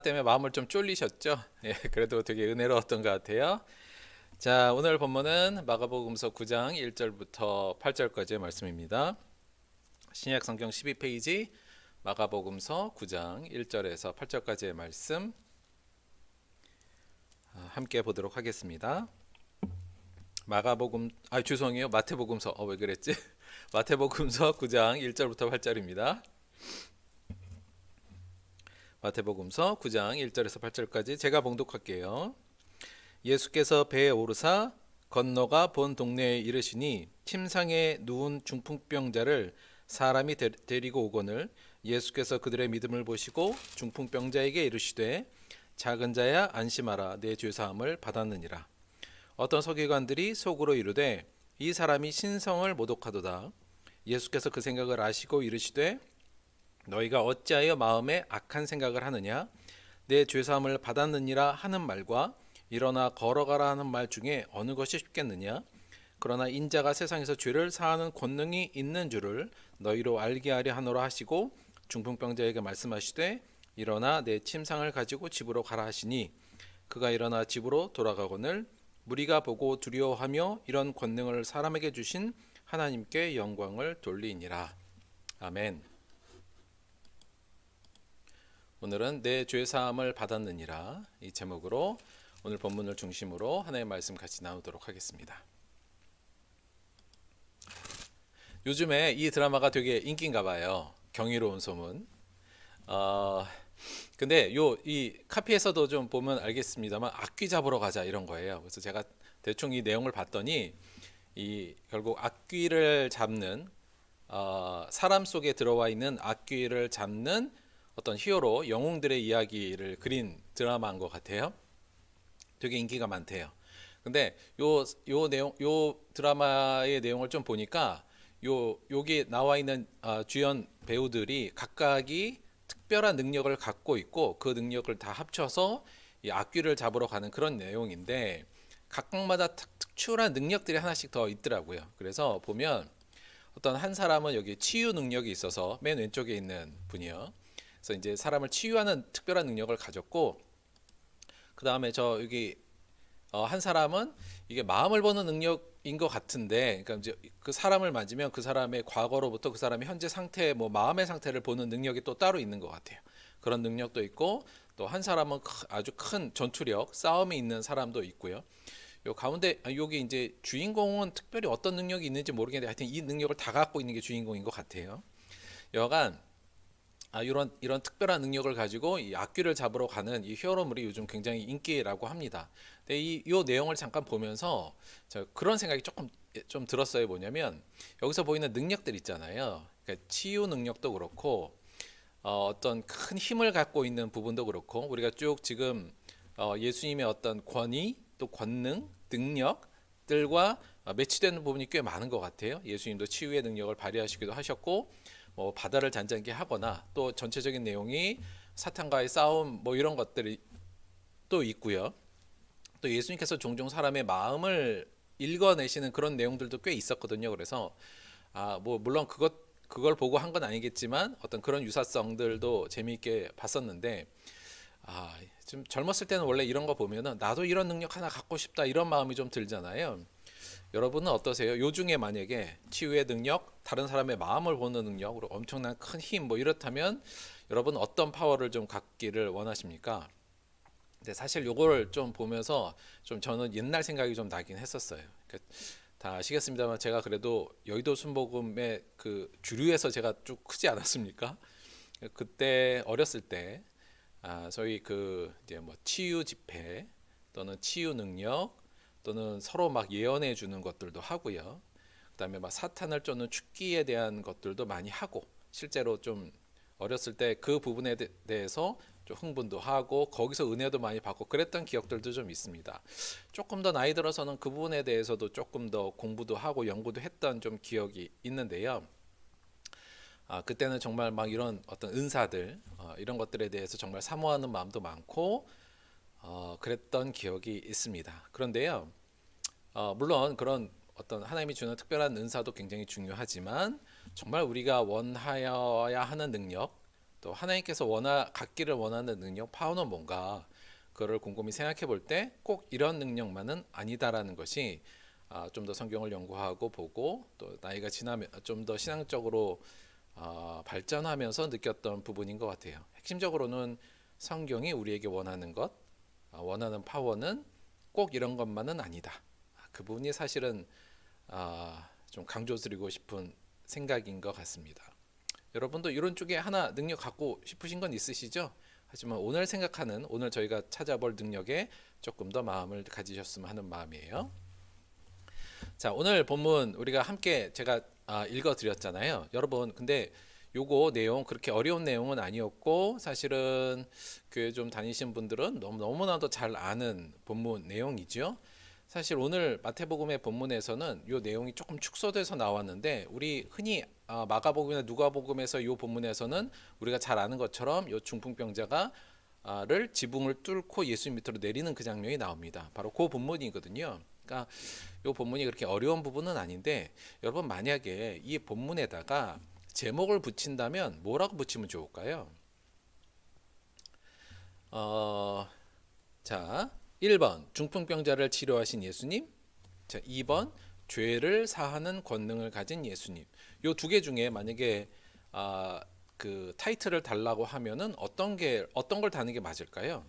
때문에 마음을 좀 쫄리셨죠? 예, 그래도 되게 은혜로웠던 것 같아요. 자, 오늘 본문은 마가복음서 9장 1절부터 8절까지의 말씀입니다. 신약 성경 12페이지 마가복음서 9장 1절에서 8절까지의 말씀 함께 보도록 하겠습니다. 죄송해요. 마태복음서 왜 그랬지? 마태복음서 9장 1절부터 8절입니다. 마태복음서 9장 1절에서 8절까지 제가 봉독할게요. 예수께서 배에 오르사 건너가 본 동네에 이르시니 침상에 누운 중풍병자를 사람이 데리고 오거늘 예수께서 그들의 믿음을 보시고 중풍병자에게 이르시되 작은 자야 안심하라 내 죄사함을 받았느니라. 어떤 서기관들이 속으로 이르되 이 사람이 신성을 모독하도다. 예수께서 그 생각을 아시고 이르시되 너희가 어찌하여 마음에 악한 생각을 하느냐 내 죄사함을 받았느니라 하는 말과 일어나 걸어가라 하는 말 중에 어느 것이 쉽겠느냐? 그러나 인자가 세상에서 죄를 사하는 권능이 있는 줄을 너희로 알게 하려 하노라 하시고 중풍병자에게 말씀하시되 일어나 내 침상을 가지고 집으로 가라 하시니 그가 일어나 집으로 돌아가거늘 무리가 보고 두려워하며 이런 권능을 사람에게 주신 하나님께 영광을 돌리니라. 아멘. 오늘은 내 죄사함을 받았느니라 이 제목으로 오늘 본문을 중심으로 하나님의 말씀 같이 나누도록 하겠습니다. 요즘에 이 드라마가 되게 인기인가 봐요. 경이로운 소문. 근데 이 카피에서도 좀 보면 알겠습니다만 악귀 잡으러 가자 이런 거예요. 그래서 제가 대충 이 내용을 봤더니 이 결국 악귀를 잡는 사람 속에 들어와 있는 악귀를 잡는 어떤 히어로 영웅들의 이야기를 그린 드라마인 것 같아요. 되게 인기가 많대요. 근데 요 드라마의 내용을 좀 보니까 여기 나와 있는 주연 배우들이 각각이 특별한 능력을 갖고 있고 그 능력을 다 합쳐서 이 악귀를 잡으러 가는 그런 내용인데 각각마다 특출한 능력들이 하나씩 더 있더라고요. 그래서 보면 어떤 한 사람은 여기 치유 능력이 있어서 맨 왼쪽에 있는 분이요. 그래서 이제 사람을 치유하는 특별한 능력을 가졌고 그 다음에 여기 한 사람은 이게 마음을 보는 능력인 것 같은데, 그러니까 이제 그 사람을 만지면 그 사람의 과거로부터 그 사람의 현재 상태, 뭐 마음의 상태를 보는 능력이 또 따로 있는 것 같아요. 그런 능력도 있고 또 한 사람은 아주 큰 전투력, 싸움이 있는 사람도 있고요. 요 가운데 여기 이제 주인공은 특별히 어떤 능력이 있는지 모르겠는데 하여튼 이 능력을 다 갖고 있는 게 주인공인 것 같아요. 여간 이런 특별한 능력을 가지고 이 악귀를 잡으러 가는 이 히어로물이 요즘 굉장히 인기라고 합니다. 근데 이 내용을 잠깐 보면서 그런 생각이 조금 좀 들었어요. 뭐냐면 여기서 보이는 능력들 있잖아요. 그러니까 치유 능력도 그렇고 어떤 큰 힘을 갖고 있는 부분도 그렇고 우리가 쭉 지금 예수님의 어떤 권위 또 권능 능력들과 매치되는 부분이 꽤 많은 것 같아요. 예수님도 치유의 능력을 발휘하시기도 하셨고 뭐 바다를 잔잔케 하거나 또 전체적인 내용이 사탄과의 싸움 뭐 이런 것들이 또 있고요. 또 예수님께서 종종 사람의 마음을 읽어내시는 그런 내용들도 꽤 있었거든요. 그래서 뭐 물론 그걸 보고 한 건 아니겠지만 어떤 그런 유사성들도 재미있게 봤었는데 좀 젊었을 때는 원래 이런 거 보면은 나도 이런 능력 하나 갖고 싶다 이런 마음이 좀 들잖아요. 여러분은 어떠세요? 요 중에 만약에 치유의 능력, 다른 사람의 마음을 보는 능력으로 엄청난 큰 힘 뭐 이렇다면 여러분 어떤 파워를 좀 갖기를 원하십니까? 근데 사실 요걸 좀 보면서 좀 저는 옛날 생각이 좀 나긴 했었어요. 다 아시겠습니다만 제가 그래도 여의도 순복음의 그 주류에서 제가 쭉 크지 않았습니까? 그때 어렸을 때 저희 그 이제 뭐 치유 집회 또는 치유 능력 또는 서로 막 예언해 주는 것들도 하고요. 그다음에 막 사탄을 쫓는 축기에 대한 것들도 많이 하고 실제로 좀 어렸을 때 그 부분에 대해서 좀 흥분도 하고 거기서 은혜도 많이 받고 그랬던 기억들도 좀 있습니다. 조금 더 나이 들어서는 그 부분에 대해서도 조금 더 공부도 하고 연구도 했던 좀 기억이 있는데요. 그때는 정말 막 이런 어떤 은사들 이런 것들에 대해서 정말 사모하는 마음도 많고 그랬던 기억이 있습니다. 그런데요, 물론 그런 어떤 하나님이 주는 특별한 은사도 굉장히 중요하지만 정말 우리가 원하여야 하는 능력 또 하나님께서 갖기를 원하는 능력, 파워는 뭔가, 그거를 곰곰이 생각해 볼 때 꼭 이런 능력만은 아니다라는 것이 좀 더 성경을 연구하고 보고 또 나이가 지나면 좀 더 신앙적으로 발전하면서 느꼈던 부분인 것 같아요. 핵심적으로는 성경이 우리에게 원하는 것, 원하는 파워는 꼭 이런 것만은 아니다. 그 부분이 사실은 좀 강조드리고 싶은 생각인 것 같습니다. 여러분도 이런 쪽에 하나 능력 갖고 싶으신 건 있으시죠? 하지만 오늘 저희가 찾아볼 능력에 조금 더 마음을 가지셨으면 하는 마음이에요. 자, 오늘 본문 우리가 함께 제가 읽어 드렸잖아요. 여러분, 근데 요거 내용 그렇게 어려운 내용은 아니었고, 사실은 교회 좀 다니신 분들은 너무나도 잘 아는 본문 내용이죠. 사실 오늘 마태복음의 본문에서는 요 내용이 조금 축소돼서 나왔는데, 우리 흔히 마가복음이나 누가복음에서 요 본문에서는 우리가 잘 아는 것처럼 요 중풍병자가 를 지붕을 뚫고 예수님 밑으로 내리는 그 장면이 나옵니다. 바로 그 본문이거든요. 그러니까 이 본문이 그렇게 어려운 부분은 아닌데, 여러분 만약에 이 본문에다가 제목을 붙인다면 뭐라고 붙이면 좋을까요? 자, 1번 중풍병자를 치료하신 예수님. 자, 2번 죄를 사하는 권능을 가진 예수님. 요 두 개 중에 만약에 그 타이틀을 달라고 하면은 어떤 걸 다는 게 맞을까요?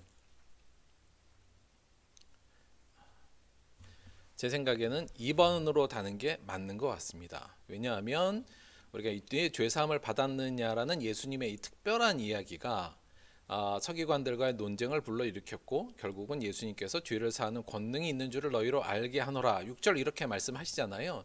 제 생각에는 2번으로 다는 게 맞는 것 같습니다. 왜냐하면 우리가 이때 죄 사함을 받았느냐라는 예수님의 이 특별한 이야기가 서기관들과의 논쟁을 불러일으켰고, 결국은 예수님께서 죄를 사하는 권능이 있는 줄을 너희로 알게 하노라, 6절 이렇게 말씀하시잖아요.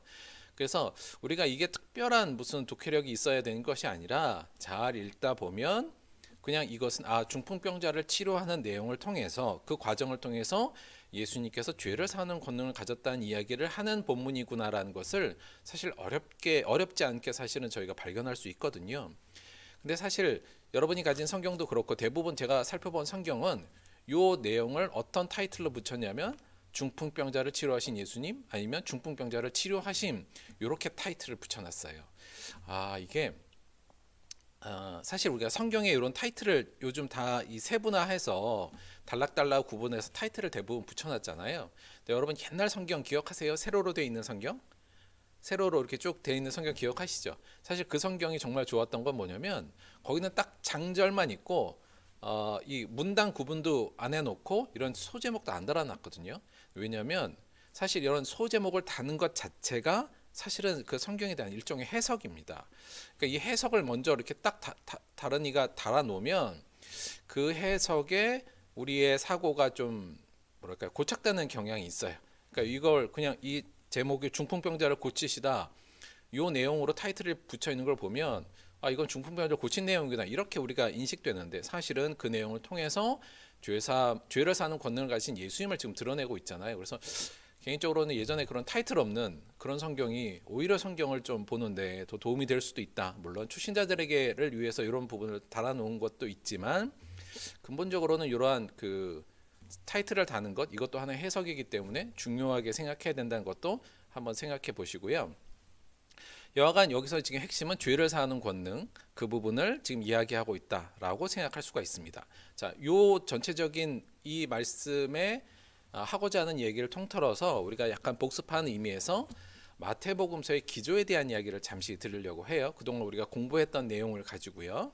그래서 우리가 이게 특별한 무슨 독해력이 있어야 되는 것이 아니라 잘 읽다 보면 그냥 이것은 중풍병자를 치료하는 내용을 통해서, 그 과정을 통해서 예수님께서 죄를 사는 권능을 가졌다는 이야기를 하는 본문이구나라는 것을 사실 어렵지 않게 사실은 저희가 발견할 수 있거든요. 근데 사실 여러분이 가진 성경도 그렇고 대부분 제가 살펴본 성경은 요 내용을 어떤 타이틀로 붙였냐면 중풍병자를 치료하신 예수님, 아니면 중풍병자를 치료하심, 이렇게 타이틀을 붙여놨어요. 이게 사실 우리가 성경에 이런 타이틀을 요즘 다 이 세분화해서 단락단락 구분해서 타이틀을 대부분 붙여놨잖아요. 근데 여러분 옛날 성경 기억하세요? 세로로 되어 있는 성경? 세로로 이렇게 쭉 되어 있는 성경 기억하시죠? 사실 그 성경이 정말 좋았던 건 뭐냐면 거기는 딱 장절만 있고 이 문단 구분도 안 해놓고 이런 소제목도 안 달아놨거든요. 왜냐하면 사실 이런 소제목을 다는 것 자체가 사실은 그 성경에 대한 일종의 해석입니다. 그러니까 이 해석을 먼저 이렇게 딱 다른 이가 달아놓으면 그 해석에 우리의 사고가 좀 뭐랄까요, 고착되는 경향이 있어요. 그러니까 이걸 그냥 이 제목이 중풍병자를 고치시다, 요 내용으로 타이틀을 붙여 있는 걸 보면 이건 중풍병자를 고친 내용이구나, 이렇게 우리가 인식되는데, 사실은 그 내용을 통해서 죄를 사는 권능을 가진 예수님을 지금 드러내고 있잖아요. 그래서 개인적으로는 예전에 그런 타이틀 없는 그런 성경이 오히려 성경을 좀 보는데 더 도움이 될 수도 있다. 물론 초신자들에게를 위해서 이런 부분을 달아놓은 것도 있지만, 근본적으로는 이러한 그 타이틀을 다는 것, 이것도 하나의 해석이기 때문에 중요하게 생각해야 된다는 것도 한번 생각해 보시고요. 여하간 여기서 지금 핵심은 죄를 사하는 권능, 그 부분을 지금 이야기하고 있다라고 생각할 수가 있습니다. 자, 요 전체적인 이 말씀에 하고자 하는 얘기를 통틀어서 우리가 약간 복습하는 의미에서 마태복음서의 기조에 대한 이야기를 잠시 들으려고 해요. 그동안 우리가 공부했던 내용을 가지고요.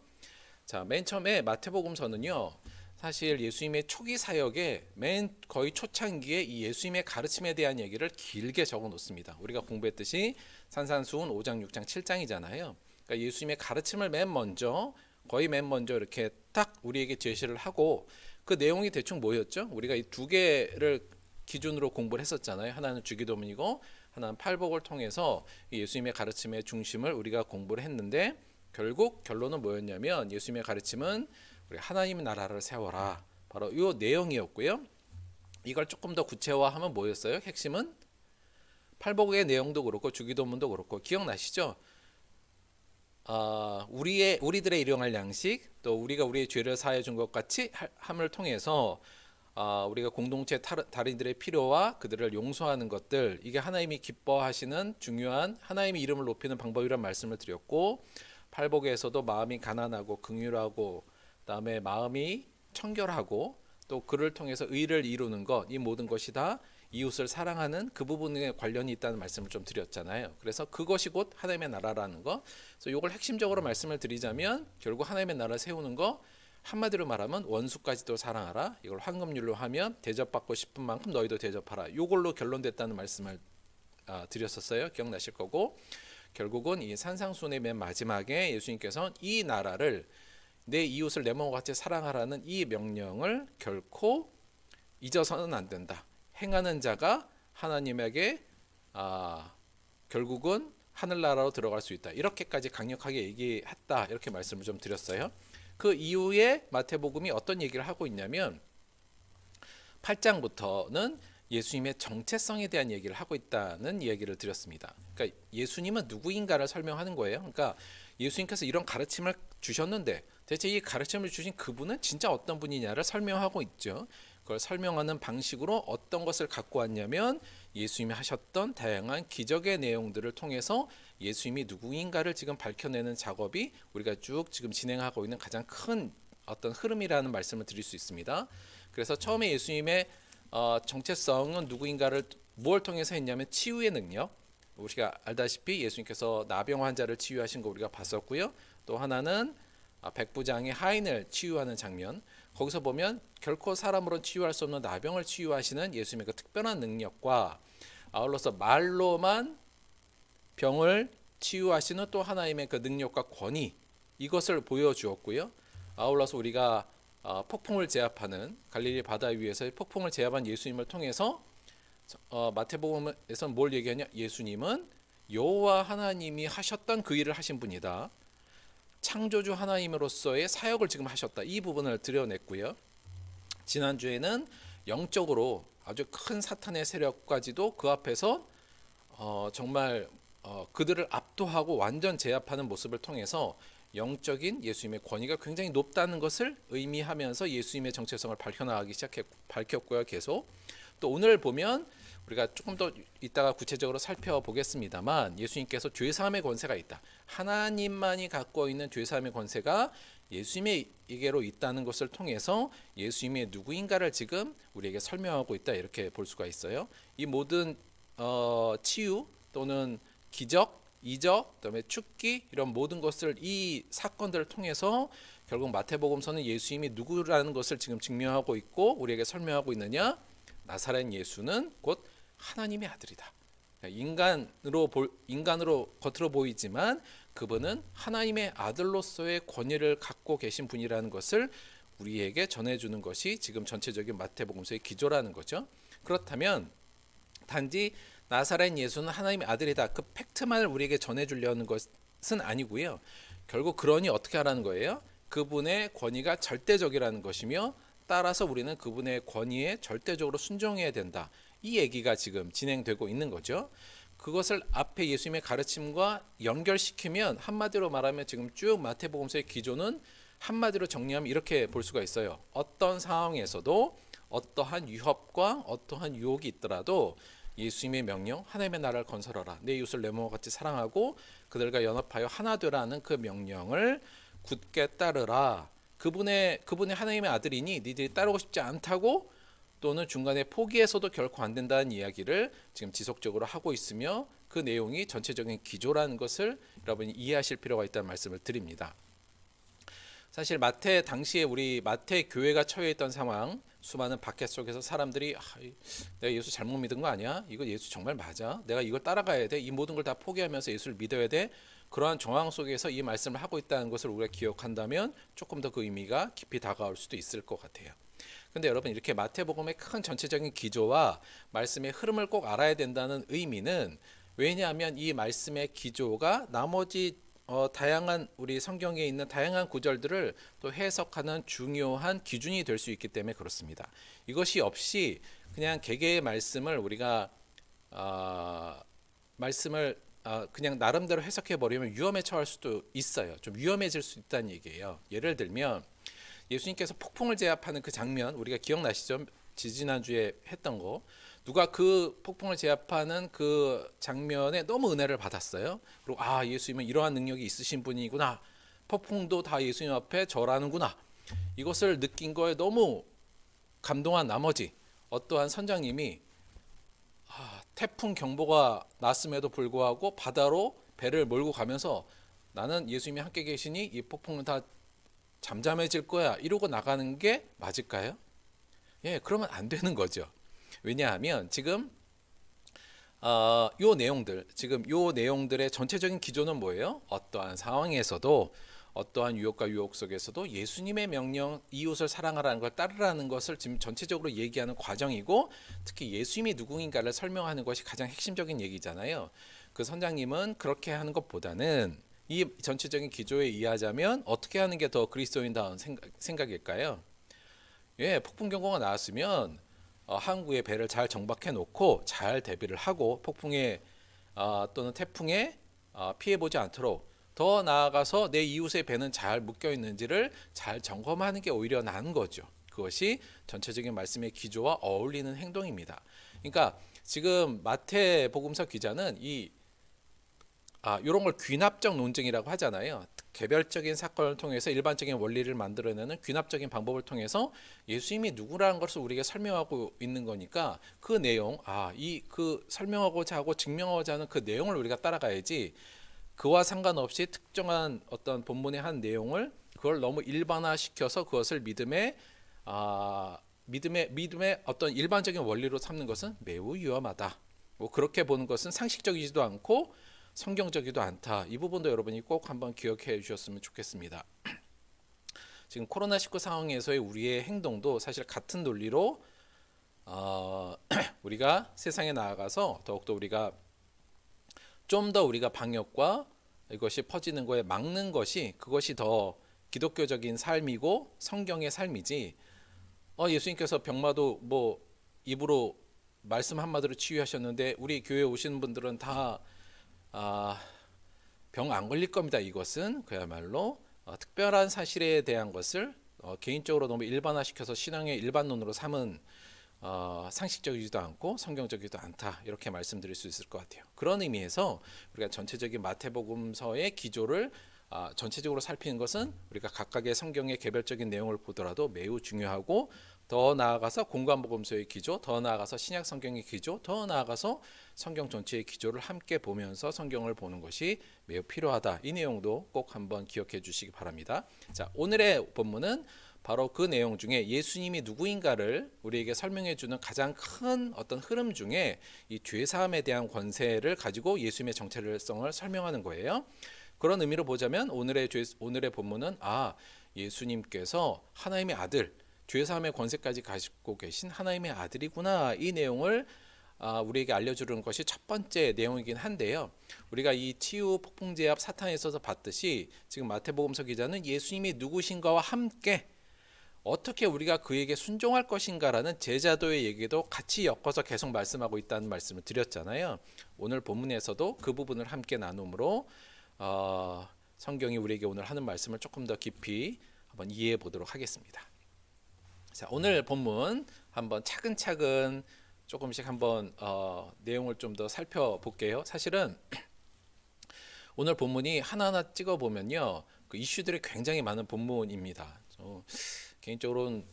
자, 맨 처음에 마태복음서는요, 사실 예수님의 초기 사역의 맨 거의 초창기에 이 예수님의 가르침에 대한 얘기를 길게 적어 놓습니다. 우리가 공부했듯이 산산수훈 5장, 6장, 7장이잖아요. 그러니까 예수님의 가르침을 거의 맨 먼저 이렇게 딱 우리에게 제시를 하고, 그 내용이 대충 뭐였죠? 우리가 이 두 개를 기준으로 공부를 했었잖아요. 하나는 주기도문이고 하나는 팔복을 통해서 예수님의 가르침의 중심을 우리가 공부를 했는데, 결국 결론은 뭐였냐면 예수님의 가르침은 우리 하나님의 나라를 세워라, 바로 이 내용이었고요. 이걸 조금 더 구체화하면 뭐였어요? 핵심은 팔복의 내용도 그렇고 주기도문도 그렇고 기억나시죠? 우리들의 일용할 양식, 또 우리가 우리의 죄를 사해 준 것 같이 함을 통해서 우리가 공동체 다린들의 필요와 그들을 용서하는 것들, 이게 하나님이 기뻐하시는 중요한 하나님의 이름을 높이는 방법이란 말씀을 드렸고, 팔복에서도 마음이 가난하고 긍휼하고 그다음에 마음이 청결하고 또 그를 통해서 의를 이루는 것, 이 모든 것이 다 이웃을 사랑하는 그 부분에 관련이 있다는 말씀을 좀 드렸잖아요. 그래서 그것이 곧 하나님의 나라라는 거. 그래서 이걸 핵심적으로 말씀을 드리자면 결국 하나님의 나라를 세우는 거, 한마디로 말하면 원수까지도 사랑하라. 이걸 황금률로 하면 대접받고 싶은 만큼 너희도 대접하라. 이걸로 결론됐다는 말씀을 드렸었어요. 기억나실 거고, 결국은 이 산상수훈의 맨 마지막에 예수님께서는 이 나라를 내 이웃을 내 몸과 같이 사랑하라는 이 명령을 결코 잊어서는 안 된다. 행하는 자가 하나님에게 결국은 하늘나라로 들어갈 수 있다. 이렇게까지 강력하게 얘기했다. 이렇게 말씀을 좀 드렸어요. 그 이후에 마태복음이 어떤 얘기를 하고 있냐면 8장부터는 예수님의 정체성에 대한 얘기를 하고 있다는 이야기를 드렸습니다. 그러니까 예수님은 누구인가를 설명하는 거예요. 그러니까 예수님께서 이런 가르침을 주셨는데 대체 이 가르침을 주신 그분은 진짜 어떤 분이냐를 설명하고 있죠. 그걸 설명하는 방식으로 어떤 것을 갖고 왔냐면 예수님이 하셨던 다양한 기적의 내용들을 통해서 예수님이 누구인가를 지금 밝혀내는 작업이 우리가 쭉 지금 진행하고 있는 가장 큰 어떤 흐름이라는 말씀을 드릴 수 있습니다. 그래서 처음에 예수님의 정체성은 누구인가를 뭘 통해서 했냐면 치유의 능력. 우리가 알다시피 예수님께서 나병 환자를 치유하신 거 우리가 봤었고요. 또 하나는 백부장의 하인을 치유하는 장면. 거기서 보면 결코 사람으로는 치유할 수 없는 나병을 치유하시는 예수님의 그 특별한 능력과 아울러서 말로만 병을 치유하시는 또 하나님의 그 능력과 권위, 이것을 보여주었고요. 아울러서 우리가 폭풍을 제압하는 갈릴리 바다 위에서의 폭풍을 제압한 예수님을 통해서 마태복음에서는 뭘 얘기하냐? 예수님은 여호와 하나님이 하셨던 그 일을 하신 분이다. 창조주 하나님으로서의 사역을 지금 하셨다. 이 부분을 드러냈고요. 지난주에는 영적으로 아주 큰 사탄의 세력까지도 그 앞에서 정말 그들을 압도하고 완전 제압하는 모습을 통해서 영적인 예수님의 권위가 굉장히 높다는 것을 의미하면서 예수님의 정체성을 밝혔고요. 계속 또 오늘 보면 우리가 조금 더 이따가 구체적으로 살펴보겠습니다만 예수님께서 죄사함의 권세가 있다. 하나님만이 갖고 있는 죄사함의 권세가 예수님에게로 있다는 것을 통해서 예수님의 누구인가를 지금 우리에게 설명하고 있다. 이렇게 볼 수가 있어요. 이 모든 치유 또는 기적, 이적, 그다음에 축기 이런 모든 것을 이 사건들을 통해서 결국 마태복음서는 예수님이 누구라는 것을 지금 증명하고 있고 우리에게 설명하고 있느냐? 나사렛 예수는 곧 하나님의 아들이다. 인간으로 겉으로 보이지만 그분은 하나님의 아들로서의 권위를 갖고 계신 분이라는 것을 우리에게 전해주는 것이 지금 전체적인 마태복음서의 기조라는 거죠. 그렇다면 단지 나사렛 예수는 하나님의 아들이다. 그 팩트만을 우리에게 전해주려는 것은 아니고요. 결국 그러니 어떻게 하라는 거예요? 그분의 권위가 절대적이라는 것이며 따라서 우리는 그분의 권위에 절대적으로 순종해야 된다. 이 얘기가 지금 진행되고 있는 거죠. 그것을 앞에 예수님의 가르침과 연결시키면 한마디로 말하면 지금 쭉 마태복음서의 기조는 한마디로 정리하면 이렇게 볼 수가 있어요. 어떤 상황에서도 어떠한 위협과 어떠한 유혹이 있더라도 예수님의 명령, 하나님의 나라를 건설하라. 내 이웃을 내 몸과 같이 사랑하고 그들과 연합하여 하나 되라는 그 명령을 굳게 따르라. 그분의 하나님의 아들이니 니들이 따르고 싶지 않다고 또는 중간에 포기해서도 결코 안 된다는 이야기를 지금 지속적으로 하고 있으며 그 내용이 전체적인 기조라는 것을 여러분이 이해하실 필요가 있다는 말씀을 드립니다. 사실 마태 당시에 우리 마태 교회가 처해 있던 상황, 수많은 박해 속에서 사람들이 내가 예수 잘못 믿은 거 아니야? 이거 예수 정말 맞아? 내가 이걸 따라가야 돼? 이 모든 걸 다 포기하면서 예수를 믿어야 돼? 그러한 정황 속에서 이 말씀을 하고 있다는 것을 우리가 기억한다면 조금 더 그 의미가 깊이 다가올 수도 있을 것 같아요. 근데 여러분 이렇게 마태복음의 큰 전체적인 기조와 말씀의 흐름을 꼭 알아야 된다는 의미는 왜냐하면 이 말씀의 기조가 나머지 다양한 우리 성경에 있는 다양한 구절들을 또 해석하는 중요한 기준이 될 수 있기 때문에 그렇습니다. 이것이 없이 그냥 개개의 말씀을 우리가 그냥 나름대로 해석해 버리면 위험에 처할 수도 있어요. 좀 위험해질 수 있다는 얘기예요. 예를 들면 예수님께서 폭풍을 제압하는 그 장면 우리가 기억나시죠? 지지난주에 했던 거, 누가 그 폭풍을 제압하는 그 장면에 너무 은혜를 받았어요. 그리고 아, 예수님은 이러한 능력이 있으신 분이구나. 폭풍도 다 예수님 앞에 절하는구나. 이것을 느낀 거에 너무 감동한 나머지 어떠한 선장님이 태풍 경보가 났음에도 불구하고 바다로 배를 몰고 가면서 나는 예수님이 함께 계시니 이 폭풍은 다 잠잠해질 거야 이러고 나가는 게 맞을까요? 예, 그러면 안 되는 거죠. 왜냐하면 지금 요 내용들, 지금 요 내용들의 전체적인 기조는 뭐예요? 어떠한 상황에서도, 어떠한 유혹과 유혹 속에서도 예수님의 명령, 이웃을 사랑하라는 걸 따르라는 것을 지금 전체적으로 얘기하는 과정이고, 특히 예수님이 누구인가를 설명하는 것이 가장 핵심적인 얘기잖아요. 그 선장님은 그렇게 하는 것보다는 이 전체적인 기조에 의하자면 어떻게 하는 게 더 그리스도인다운 생각일까요? 예, 폭풍 경보가 나왔으면 항구에 배를 잘 정박해 놓고 잘 대비를 하고 폭풍에 또는 태풍에 피해 보지 않도록, 더 나아가서 내 이웃의 배는 잘 묶여 있는지를 잘 점검하는 게 오히려 나은 거죠. 그것이 전체적인 말씀의 기조와 어울리는 행동입니다. 그러니까 지금 마태복음서 기자는 이런 걸 귀납적 논증이라고 하잖아요. 개별적인 사건을 통해서 일반적인 원리를 만들어내는 귀납적인 방법을 통해서 예수님이 누구라는 것을 우리에게 설명하고 있는 거니까 그 내용, 그 설명하고자 하고 증명하고자 하는 그 내용을 우리가 따라가야지, 그와 상관없이 특정한 어떤 본문의 한 내용을 그걸 너무 일반화시켜서 그것을 믿음의 어떤 일반적인 원리로 삼는 것은 매우 위험하다. 뭐 그렇게 보는 것은 상식적이지도 않고 성경적이도 않다. 이 부분도 여러분이 꼭 한번 기억해 주셨으면 좋겠습니다. 지금 코로나19 상황에서의 우리의 행동도 사실 같은 논리로 우리가 세상에 나아가서 더욱더 우리가 좀 더 우리가 방역과 이것이 퍼지는 거에 막는 것이, 그것이 더 기독교적인 삶이고 성경의 삶이지, 예수님께서 병마도 뭐 입으로 말씀 한마디로 치유하셨는데 우리 교회에 오시는 분들은 다 병 안 걸릴 겁니다. 이것은 그야말로 특별한 사실에 대한 것을 개인적으로 너무 일반화시켜서 신앙의 일반론으로 삼은 상식적이지도 않고 성경적이지도 않다, 이렇게 말씀드릴 수 있을 것 같아요. 그런 의미에서 우리가 전체적인 마태복음서의 기조를 전체적으로 살피는 것은 우리가 각각의 성경의 개별적인 내용을 보더라도 매우 중요하고, 더 나아가서 공관복음서의 기조, 더 나아가서 신약 성경의 기조, 더 나아가서 성경 전체의 기조를 함께 보면서 성경을 보는 것이 매우 필요하다. 이 내용도 꼭 한번 기억해 주시기 바랍니다. 자, 오늘의 본문은 바로 그 내용 중에 예수님이 누구인가를 우리에게 설명해 주는 가장 큰 어떤 흐름 중에 이 죄사함에 대한 권세를 가지고 예수님의 정체성을 설명하는 거예요. 그런 의미로 보자면 오늘의 본문은 예수님께서 하나님의 아들, 죄사함의 권세까지 가지고 계신 하나님의 아들이구나, 이 내용을 우리에게 알려주는 것이 첫 번째 내용이긴 한데요. 우리가 이 치유 폭풍제압 사탄에 있어서 봤듯이 지금 마태복음서 기자는 예수님이 누구신가와 함께 어떻게 우리가 그에게 순종할 것인가라는 제자도의 얘기도 같이 엮어서 계속 말씀하고 있다는 말씀을 드렸잖아요. 오늘 본문에서도 그 부분을 함께 나눔으로 성경이 우리에게 오늘 하는 말씀을 조금 더 깊이 한번 이해해 보도록 하겠습니다. 자, 오늘 본문 한번 차근차근 조금씩 한번 내용을 좀 더 살펴볼게요. 사실은 오늘 본문이 하나하나 찍어보면요, 그 이슈들이 굉장히 많은 본문입니다. 개인적으로는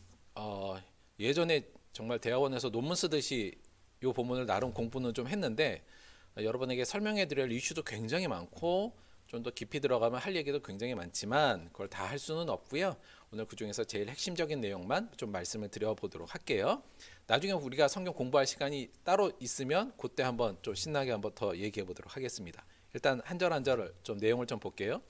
예전에 정말 대학원에서 논문 쓰듯이 이 본문을 나름 공부는 좀 했는데, 여러분에게 설명해 드릴 이슈도 굉장히 많고 좀 더 깊이 들어가면 할 얘기도 굉장히 많지만 그걸 다 할 수는 없고요. 오늘 그 중에서 제일 핵심적인 내용만 좀 말씀을 드려보도록 할게요. 나중에 우리가 성경 공부할 시간이 따로 있으면 그때 한번 좀 신나게 한번 더 얘기해 보도록 하겠습니다. 일단 한 절 한 절을 좀 내용을 좀 볼게요.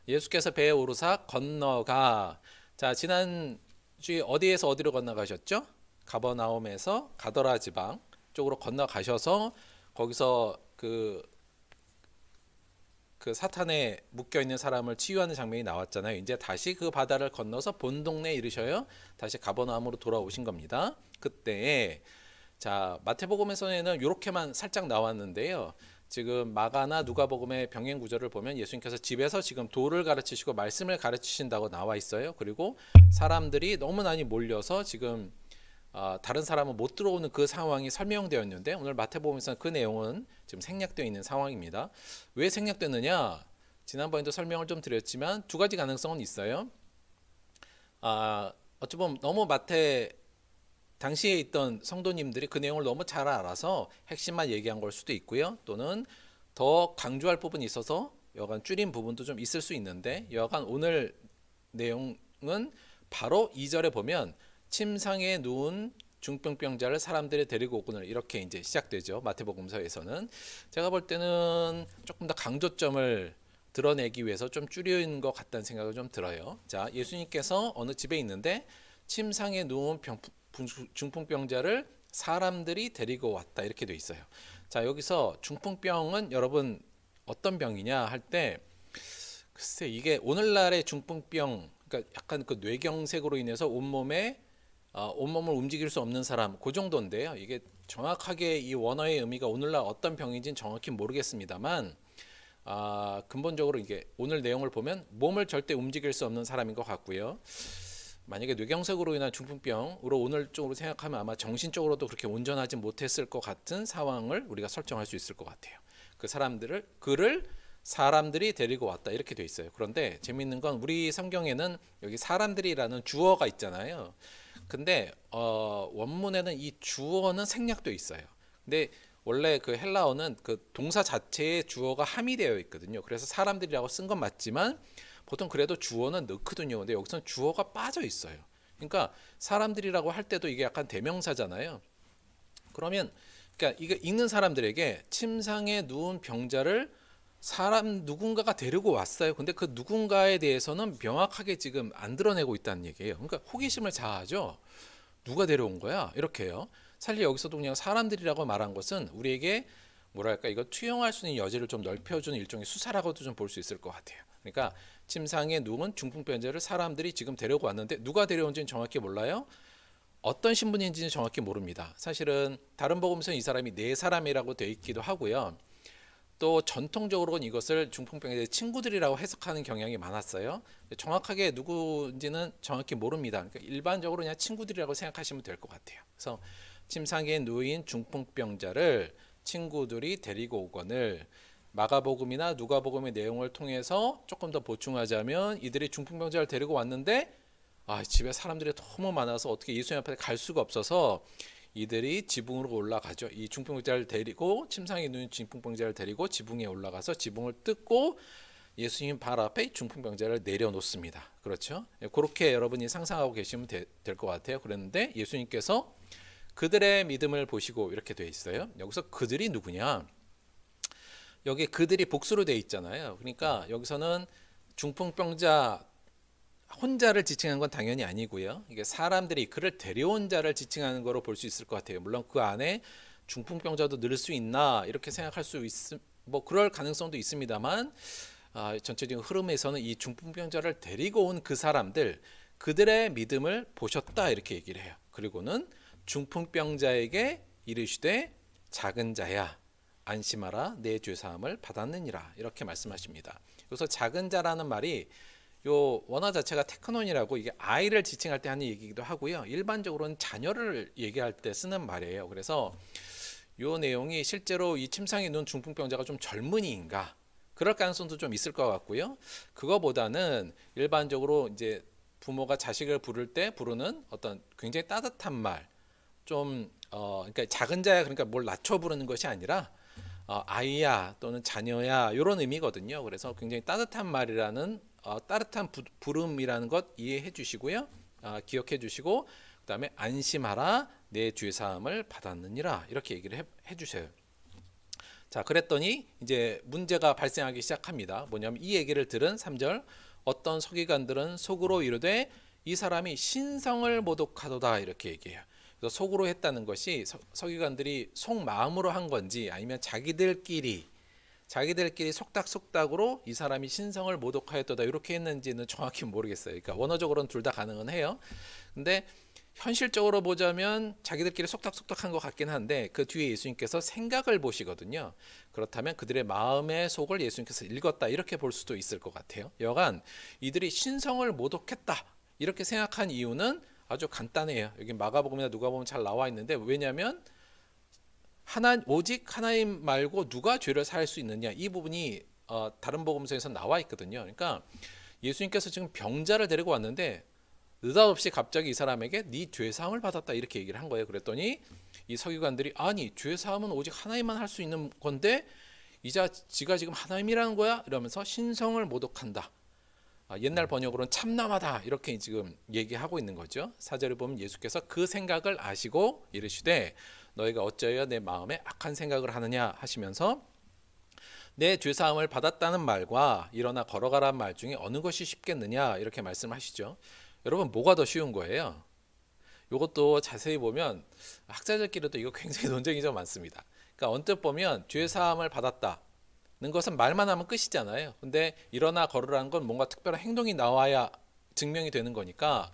예수께서 배에 오르사 건너가. 자, 지난주에 어디에서 어디로 건너가셨죠? 가버나움에서 가더라 지방 쪽으로 건너가셔서 거기서 그 사탄에 묶여 있는 사람을 치유하는 장면이 나왔잖아요. 이제 다시 그 바다를 건너서 본 동네에 이르셔요. 다시 가버나움으로 돌아오신 겁니다. 그때 자, 마태복음에서는 이렇게만 살짝 나왔는데요. 지금 마가나 누가복음의 병행 구절을 보면 예수님께서 집에서 지금 도를 가르치시고 말씀을 가르치신다고 나와 있어요. 그리고 사람들이 너무 많이 몰려서 지금 다른 사람은 못 들어오는 그 상황이 설명되어 있는데 오늘 마태복음에서는 그 내용은 지금 생략되어 있는 상황입니다. 왜 생략됐느냐? 지난번에도 설명을 좀 드렸지만 두 가지 가능성은 있어요. 어찌 보면 너무 마태 당시에 있던 성도님들이 그 내용을 너무 잘 알아서 핵심만 얘기한 걸 수도 있고요. 또는 더 강조할 부분이 있어서 여간 줄인 부분도 좀 있을 수 있는데 여간 오늘 내용은 바로 2절에 보면 침상에 누운 중풍병자를 사람들이 데리고 오거늘 이렇게 이제 시작되죠. 마태복음서에서는 제가 볼 때는 조금 더 강조점을 드러내기 위해서 좀 줄인 것 같다는 생각이 좀 들어요. 자, 예수님께서 어느 집에 있는데 침상에 누운 중풍병자를 사람들이 데리고 왔다 이렇게 돼 있어요. 자, 여기서 중풍병은 여러분 어떤 병이냐 할 때 글쎄 이게 오늘날의 중풍병 그러니까 약간 그 뇌경색으로 인해서 온몸을 움직일 수 없는 사람 그 정도인데요. 이게 정확하게 이 원어의 의미가 오늘날 어떤 병인지는 정확히 모르겠습니다만 근본적으로 이게 오늘 내용을 보면 몸을 절대 움직일 수 없는 사람인 것 같고요. 만약에 뇌경색으로 인한 중풍병으로 오늘 쪽으로 생각하면 아마 정신적으로도 그렇게 온전하지 못했을 것 같은 상황을 우리가 설정할 수 있을 것 같아요. 그를 사람들이 데리고 왔다 이렇게 돼 있어요. 그런데 재미있는 건 우리 성경에는 여기 사람들이라는 주어가 있잖아요. 근데 원문에는 이 주어는 생략돼 있어요. 근데 원래 그 헬라어는 그 동사 자체에 주어가 함의되어 있거든요. 그래서 사람들이라고 쓴 건 맞지만 보통 그래도 주어는 넣거든요. 근데 여기서는 주어가 빠져 있어요. 그러니까 사람들이라고 할 때도 이게 약간 대명사잖아요. 그러면 그러니까 이거 읽는 사람들에게 침상에 누운 병자를 누군가가 데리고 왔어요. 근데 그 누군가에 대해서는 명확하게 지금 안 드러내고 있다는 얘기예요. 그러니까 호기심을 자아하죠. 누가 데려온 거야? 이렇게요. 사실 여기서도 그냥 사람들이라고 말한 것은 우리에게 뭐랄까 이거 투영할 수 있는 여지를 좀 넓혀주는 일종의 수사라고도 좀 볼 수 있을 것 같아요. 그러니까 침상에 누운 중풍병자를 사람들이 지금 데리고 왔는데 누가 데려온지는 정확히 몰라요. 어떤 신분인지는 정확히 모릅니다. 사실은 다른 복음서는 이 사람이 네 사람이라고 되어 있기도 하고요. 또 전통적으로는 이것을 중풍병자의 친구들이라고 해석하는 경향이 많았어요. 정확하게 누구인지는 정확히 모릅니다. 그러니까 일반적으로 그냥 친구들이라고 생각하시면 될 것 같아요. 그래서 침상에 누인 중풍병자를 친구들이 데리고 오거늘 마가복음이나 누가복음의 내용을 통해서 조금 더 보충하자면 이들이 중풍병자를 데리고 왔는데 집에 사람들이 너무 많아서 어떻게 예수님 앞에 갈 수가 없어서 이들이 지붕으로 올라가죠. 이 중풍병자를 데리고 침상에 누운 중풍병자를 데리고 지붕에 올라가서 지붕을 뜯고 예수님 발 앞에 중풍병자를 내려놓습니다. 그렇죠? 그렇게 여러분이 상상하고 계시면 될 것 같아요. 그랬는데 예수님께서 그들의 믿음을 보시고 이렇게 되어 있어요. 여기서 그들이 누구냐? 여기 그들이 복수로 되어 있잖아요. 그러니까 여기서는 중풍병자 혼자를 지칭한 건 당연히 아니고요. 이게 사람들이 그를 데려온 자를 지칭하는 거로 볼 수 있을 것 같아요. 물론 그 안에 중풍병자도 넣을 수 있나 이렇게 생각할 수 뭐 그럴 가능성도 있습니다만 전체적인 흐름에서는 이 중풍병자를 데리고 온 그 사람들 그들의 믿음을 보셨다 이렇게 얘기를 해요. 그리고는 중풍병자에게 이르시되 작은 자야 안심하라 내 죄 사함을 받았느니라 이렇게 말씀하십니다. 여기서 작은 자라는 말이 요 원어 자체가 테크논이라고 이게 아이를 지칭할 때 하는 얘기기도 하고요. 일반적으로는 자녀를 얘기할 때 쓰는 말이에요. 그래서 요 내용이 실제로 이 침상에 누운 중풍병자가 좀 젊은이인가 그럴 가능성도 좀 있을 것 같고요. 그거보다는 일반적으로 이제 부모가 자식을 부를 때 부르는 어떤 굉장히 따뜻한 말, 그러니까 작은 자야 그러니까 뭘 낮춰 부르는 것이 아니라 아이야 또는 자녀야 이런 의미거든요. 그래서 굉장히 따뜻한 말이라는 따뜻한 부름이라는 것 이해해 주시고요. 기억해 주시고 그다음에 안심하라 내 죄 사함을 받았느니라 이렇게 얘기를 해 주세요. 자, 그랬더니 이제 문제가 발생하기 시작합니다. 뭐냐면 이 얘기를 들은 3절 어떤 서기관들은 속으로 이르되 이 사람이 신성을 모독하도다 이렇게 얘기해요. 그래서 속으로 했다는 것이 서기관들이 속마음으로 한 건지 아니면 자기들끼리 속닥속닥으로 이 사람이 신성을 모독하였도다 이렇게 했는지는 정확히 모르겠어요. 그러니까 원어적으로는 둘 다 가능은 해요. 근데 현실적으로 보자면 자기들끼리 속닥속닥한 것 같긴 한데 그 뒤에 예수님께서 생각을 보시거든요. 그렇다면 그들의 마음의 속을 예수님께서 읽었다 이렇게 볼 수도 있을 것 같아요. 여간 이들이 신성을 모독했다 이렇게 생각한 이유는 아주 간단해요. 여기 마가복음이나 누가복음 잘 나와 있는데, 왜냐하면 오직 하나님 말고 누가 죄를 사할 수 있느냐, 이 부분이 다른 복음서에서 나와 있거든요. 그러니까 예수님께서 지금 병자를 데리고 왔는데 느닷없이 갑자기 이 사람에게 네 죄 사함을 받았다 이렇게 얘기를 한 거예요. 그랬더니 이 서기관들이, 아니 죄 사함은 오직 하나님만 할 수 있는 건데 이자 지가 지금 하나님이라는 거야? 이러면서 신성을 모독한다. 옛날 번역으로는 참남하다 이렇게 지금 얘기하고 있는 거죠. 4절에 보면 예수께서 그 생각을 아시고 이르시되 너희가 어찌하여 내 마음에 악한 생각을 하느냐 하시면서, 내 죄사함을 받았다는 말과 일어나 걸어가라는 말 중에 어느 것이 쉽겠느냐 이렇게 말씀하시죠. 여러분, 뭐가 더 쉬운 거예요? 이것도 자세히 보면 학자들끼리도 이거 굉장히 논쟁이 좀 많습니다. 그러니까 언뜻 보면 죄사함을 받았다는 것은 말만 하면 끝이잖아요. 근데 일어나 걸으라는 건 뭔가 특별한 행동이 나와야 증명이 되는 거니까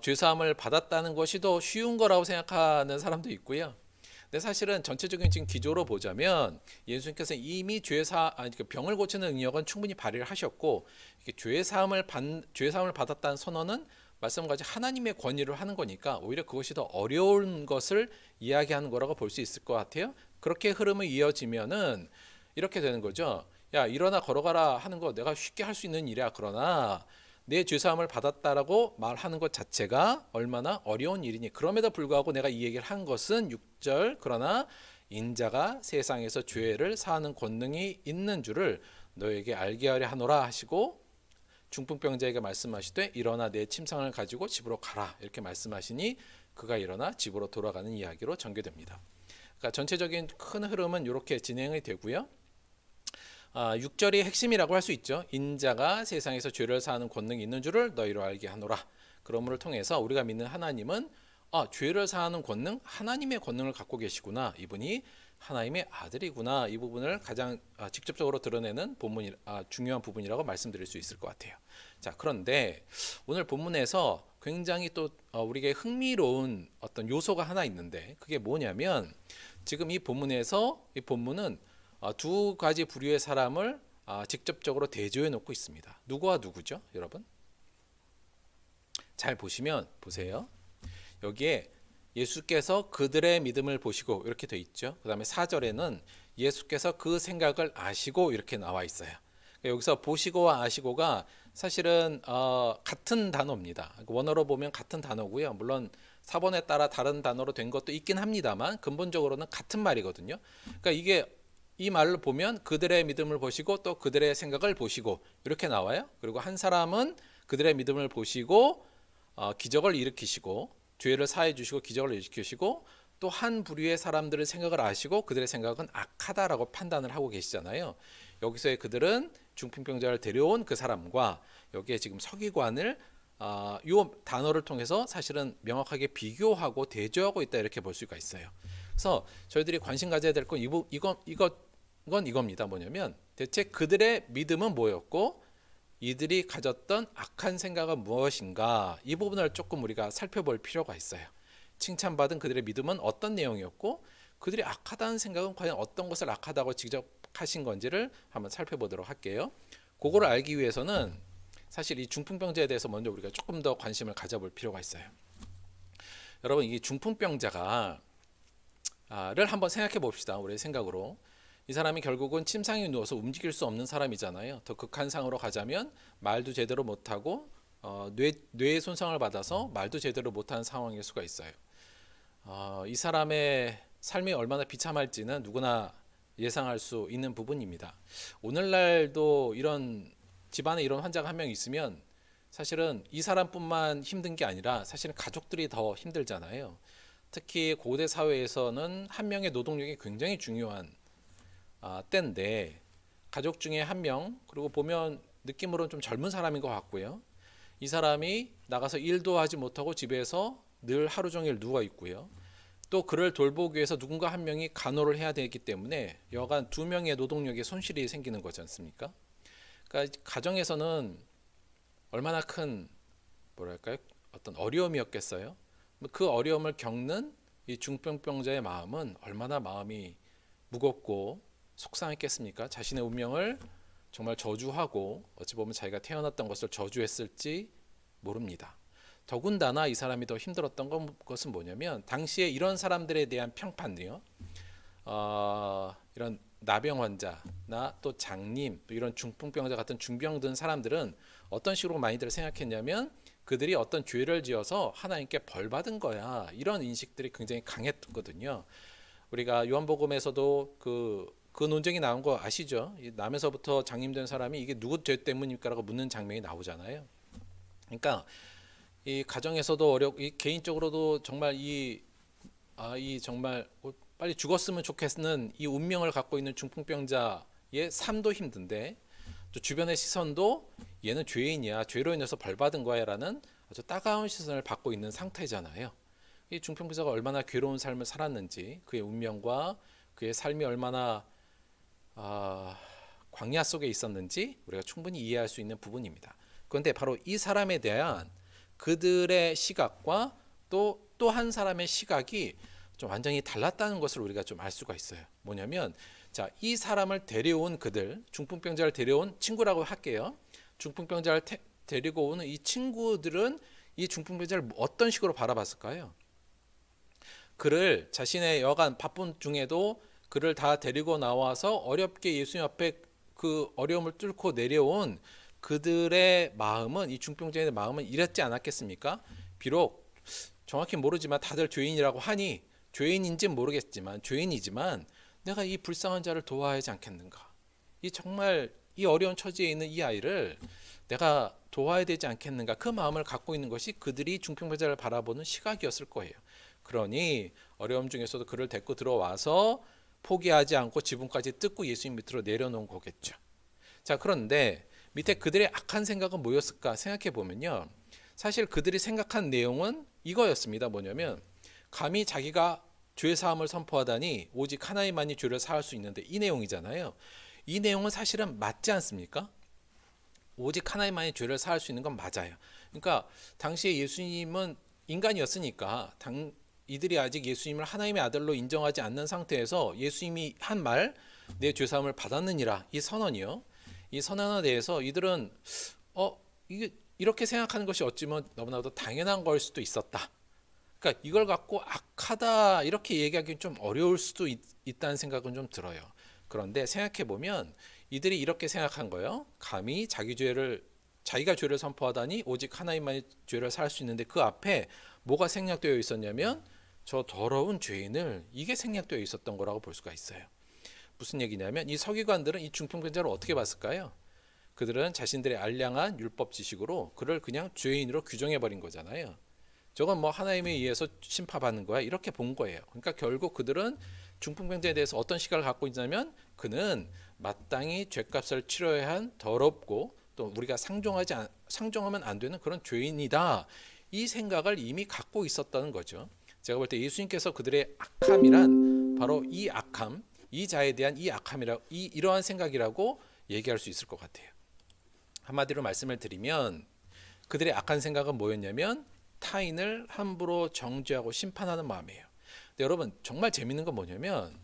죄사함을 받았다는 것이 더 쉬운 거라고 생각하는 사람도 있고요. 근데 사실은 전체적인 지금 기조로 보자면 예수님께서 이미 병을 고치는 능력은 충분히 발휘를 하셨고, 죄사함을 받았다는 선언은 말씀과 같이 하나님의 권위를 하는 거니까 오히려 그것이 더 어려운 것을 이야기하는 거라고 볼 수 있을 것 같아요. 그렇게 흐름이 이어지면은 이렇게 되는 거죠. 야, 일어나 걸어가라 하는 거 내가 쉽게 할 수 있는 일이야. 그러나 내 죄사함을 받았다라고 말하는 것 자체가 얼마나 어려운 일이니. 그럼에도 불구하고 내가 이 얘기를 한 것은 6절, 그러나 인자가 세상에서 죄를 사하는 권능이 있는 줄을 너에게 알게 하려 하노라 하시고, 중풍병자에게 말씀하시되 일어나 내 침상을 가지고 집으로 가라 이렇게 말씀하시니 그가 일어나 집으로 돌아가는 이야기로 전개됩니다. 그러니까 전체적인 큰 흐름은 이렇게 진행이 되고요. 6절이 핵심이라고 할 수 있죠. 인자가 세상에서 죄를 사하는 권능이 있는 줄을 너희로 알게 하노라. 그러므로 통해서 우리가 믿는 하나님은 죄를 사하는 권능, 하나님의 권능을 갖고 계시구나. 이분이 하나님의 아들이구나. 이 부분을 가장 직접적으로 드러내는 중요한 부분이라고 말씀드릴 수 있을 것 같아요. 자, 그런데 오늘 본문에서 굉장히 또 우리에게 흥미로운 어떤 요소가 하나 있는데, 그게 뭐냐면 지금 이 본문은 두 가지 부류의 사람을 직접적으로 대조해 놓고 있습니다. 누구와 누구죠, 여러분? 잘 보세요. 여기에 예수께서 그들의 믿음을 보시고 이렇게 돼 있죠. 그 다음에 4절에는 예수께서 그 생각을 아시고 이렇게 나와 있어요. 여기서 보시고와 아시고가 사실은 같은 단어입니다. 원어로 보면 같은 단어고요. 물론 사본에 따라 다른 단어로 된 것도 있긴 합니다만 근본적으로는 같은 말이거든요. 그러니까 이 말을 보면 그들의 믿음을 보시고 또 그들의 생각을 보시고 이렇게 나와요. 그리고 한 사람은 그들의 믿음을 보시고 기적을 일으키시고 죄를 사해 주시고 기적을 일으키시고, 또 한 부류의 사람들의 생각을 아시고 그들의 생각은 악하다라고 판단을 하고 계시잖아요. 여기서의 그들은 중풍병자를 데려온 그 사람과 여기에 지금 서기관을 이 단어를 통해서 사실은 명확하게 비교하고 대조하고 있다 이렇게 볼 수가 있어요. 그래서 저희들이 관심 가져야 될 건 이겁니다. 뭐냐면 대체 그들의 믿음은 뭐였고 이들이 가졌던 악한 생각은 무엇인가, 이 부분을 조금 우리가 살펴볼 필요가 있어요. 칭찬받은 그들의 믿음은 어떤 내용이었고 그들이 악하다는 생각은 과연 어떤 것을 악하다고 지적하신 건지를 한번 살펴보도록 할게요. 그거를 알기 위해서는 사실 이 중풍병자에 대해서 먼저 우리가 조금 더 관심을 가져볼 필요가 있어요. 여러분, 이 중풍병자가 를 한번 생각해 봅시다. 우리의 생각으로. 이 사람이 결국은 침상에 누워서 움직일 수 없는 사람이잖아요. 더 극한 상으로 가자면 말도 제대로 못하고 뇌의 손상을 받아서 말도 제대로 못하는 상황일 수가 있어요. 이 사람의 삶이 얼마나 비참할지는 누구나 예상할 수 있는 부분입니다. 오늘날도 이런 집안에 이런 환자가 한 명 있으면 사실은 이 사람뿐만 힘든 게 아니라 사실은 가족들이 더 힘들잖아요. 특히 고대 사회에서는 한 명의 노동력이 굉장히 중요한 때인데, 가족 중에 한 명, 그리고 보면 느낌으로는 좀 젊은 사람인 것 같고요. 이 사람이 나가서 일도 하지 못하고 집에서 늘 하루 종일 누워 있고요. 또 그를 돌보기 위해서 누군가 한 명이 간호를 해야 되기 때문에 여간 두 명의 노동력에 손실이 생기는 거지 않습니까? 그러니까 가정에서는 얼마나 큰 어떤 어려움이었겠어요. 그 어려움을 겪는 이 중풍병자의 마음은 얼마나 마음이 무겁고 속상했겠습니까? 자신의 운명을 정말 저주하고 어찌 보면 자기가 태어났던 것을 저주했을지 모릅니다. 더군다나 이 사람이 더 힘들었던 것은 뭐냐면 당시에 이런 사람들에 대한 평판이요. 이런 나병 환자나 또 장님, 또 이런 중풍병자 같은 중병 든 사람들은 어떤 식으로 많이들 생각했냐면 그들이 어떤 죄를 지어서 하나님께 벌 받은 거야. 이런 인식들이 굉장히 강했거든요. 우리가 요한복음에서도 그 논쟁이 나온 거 아시죠? 남에서부터 장님된 사람이 이게 누구 죄 때문입니까라고 묻는 장면이 나오잖아요. 그러니까 이 가정에서도 이 개인적으로도 정말 이 정말 빨리 죽었으면 좋겠는 이 운명을 갖고 있는 중풍병자의 삶도 힘든데 또 주변의 시선도 얘는 죄인이야, 죄로 인해서 벌 받은 거야라는 아주 따가운 시선을 받고 있는 상태잖아요. 이 중풍병자가 얼마나 괴로운 삶을 살았는지, 그의 운명과 그의 삶이 얼마나 광야 속에 있었는지 우리가 충분히 이해할 수 있는 부분입니다. 그런데 바로 이 사람에 대한 그들의 시각과 또 한 사람의 시각이 좀 완전히 달랐다는 것을 우리가 좀 알 수가 있어요. 뭐냐면 자, 이 사람을 데려온 그들, 중풍병자를 데려온 친구라고 할게요. 중풍병자를 데리고 오는 이 친구들은 이 중풍병자를 어떤 식으로 바라봤을까요? 그를 자신의 여간 바쁜 중에도 그를 다 데리고 나와서 어렵게 예수님 앞에 그 어려움을 뚫고 내려온 그들의 마음은, 이 중풍병자의 마음은 이랬지 않았겠습니까? 비록 정확히 모르지만 다들 죄인이라고 하니, 죄인인지는 모르겠지만 죄인이지만 내가 이 불쌍한 자를 도와야 하지 않겠는가? 이 정말 이 어려운 처지에 있는 이 아이를 내가 도와야 되지 않겠는가? 그 마음을 갖고 있는 것이 그들이 중풍병자를 바라보는 시각이었을 거예요. 그러니 어려움 중에서도 그를 데리고 들어와서 포기하지 않고 지붕까지 뜯고 예수님 밑으로 내려놓은 거겠죠. 자, 그런데 밑에 그들의 악한 생각은 뭐였을까 생각해 보면요, 사실 그들이 생각한 내용은 이거였습니다. 뭐냐면 감히 자기가 죄 사함을 선포하다니 오직 하나님만이 죄를 사할 수 있는데, 이 내용이잖아요. 이 내용은 사실은 맞지 않습니까? 오직 하나님만이 죄를 사할 수 있는 건 맞아요. 그러니까 당시에 예수님은 인간이었으니까 이들이 아직 예수님을 하나님의 아들로 인정하지 않는 상태에서 예수님이 한 말, 내 죄사함을 받았느니라, 이 선언이요. 이 선언에 대해서 이들은 이게 이렇게 생각하는 것이 어찌면 너무나도 당연한 걸 수도 있었다. 그러니까 이걸 갖고 악하다 이렇게 얘기하기는 좀 어려울 수도 있다는 생각은 좀 들어요. 그런데 생각해 보면 이들이 이렇게 생각한 거예요. 감히 자기가 죄를 선포하다니 오직 하나님만이 죄를 살 수 있는데, 그 앞에 뭐가 생략되어 있었냐면 저 더러운 죄인을, 이게 생략되어 있었던 거라고 볼 수가 있어요. 무슨 얘기냐면 이 서기관들은 이 중풍병자를 어떻게 봤을까요? 그들은 자신들의 알량한 율법 지식으로 그를 그냥 죄인으로 규정해 버린 거잖아요. 저건 뭐 하나님에 의해서 심판받는 거야, 이렇게 본 거예요. 그러니까 결국 그들은 중풍병자에 대해서 어떤 시각을 갖고 있냐면 그는 마땅히 죄값을 치러야 한 더럽고 또 우리가 상종하면 안 되는 그런 죄인이다, 이 생각을 이미 갖고 있었다는 거죠. 제가 볼 때 예수님께서 그들의 악함이란 바로 이 악함, 이 자에 대한 이 악함이라, 이러한 생각이라고 얘기할 수 있을 것 같아요. 한마디로 말씀을 드리면 그들의 악한 생각은 뭐였냐면 타인을 함부로 정죄하고 심판하는 마음이에요. 근데 여러분 정말 재밌는 건 뭐냐면,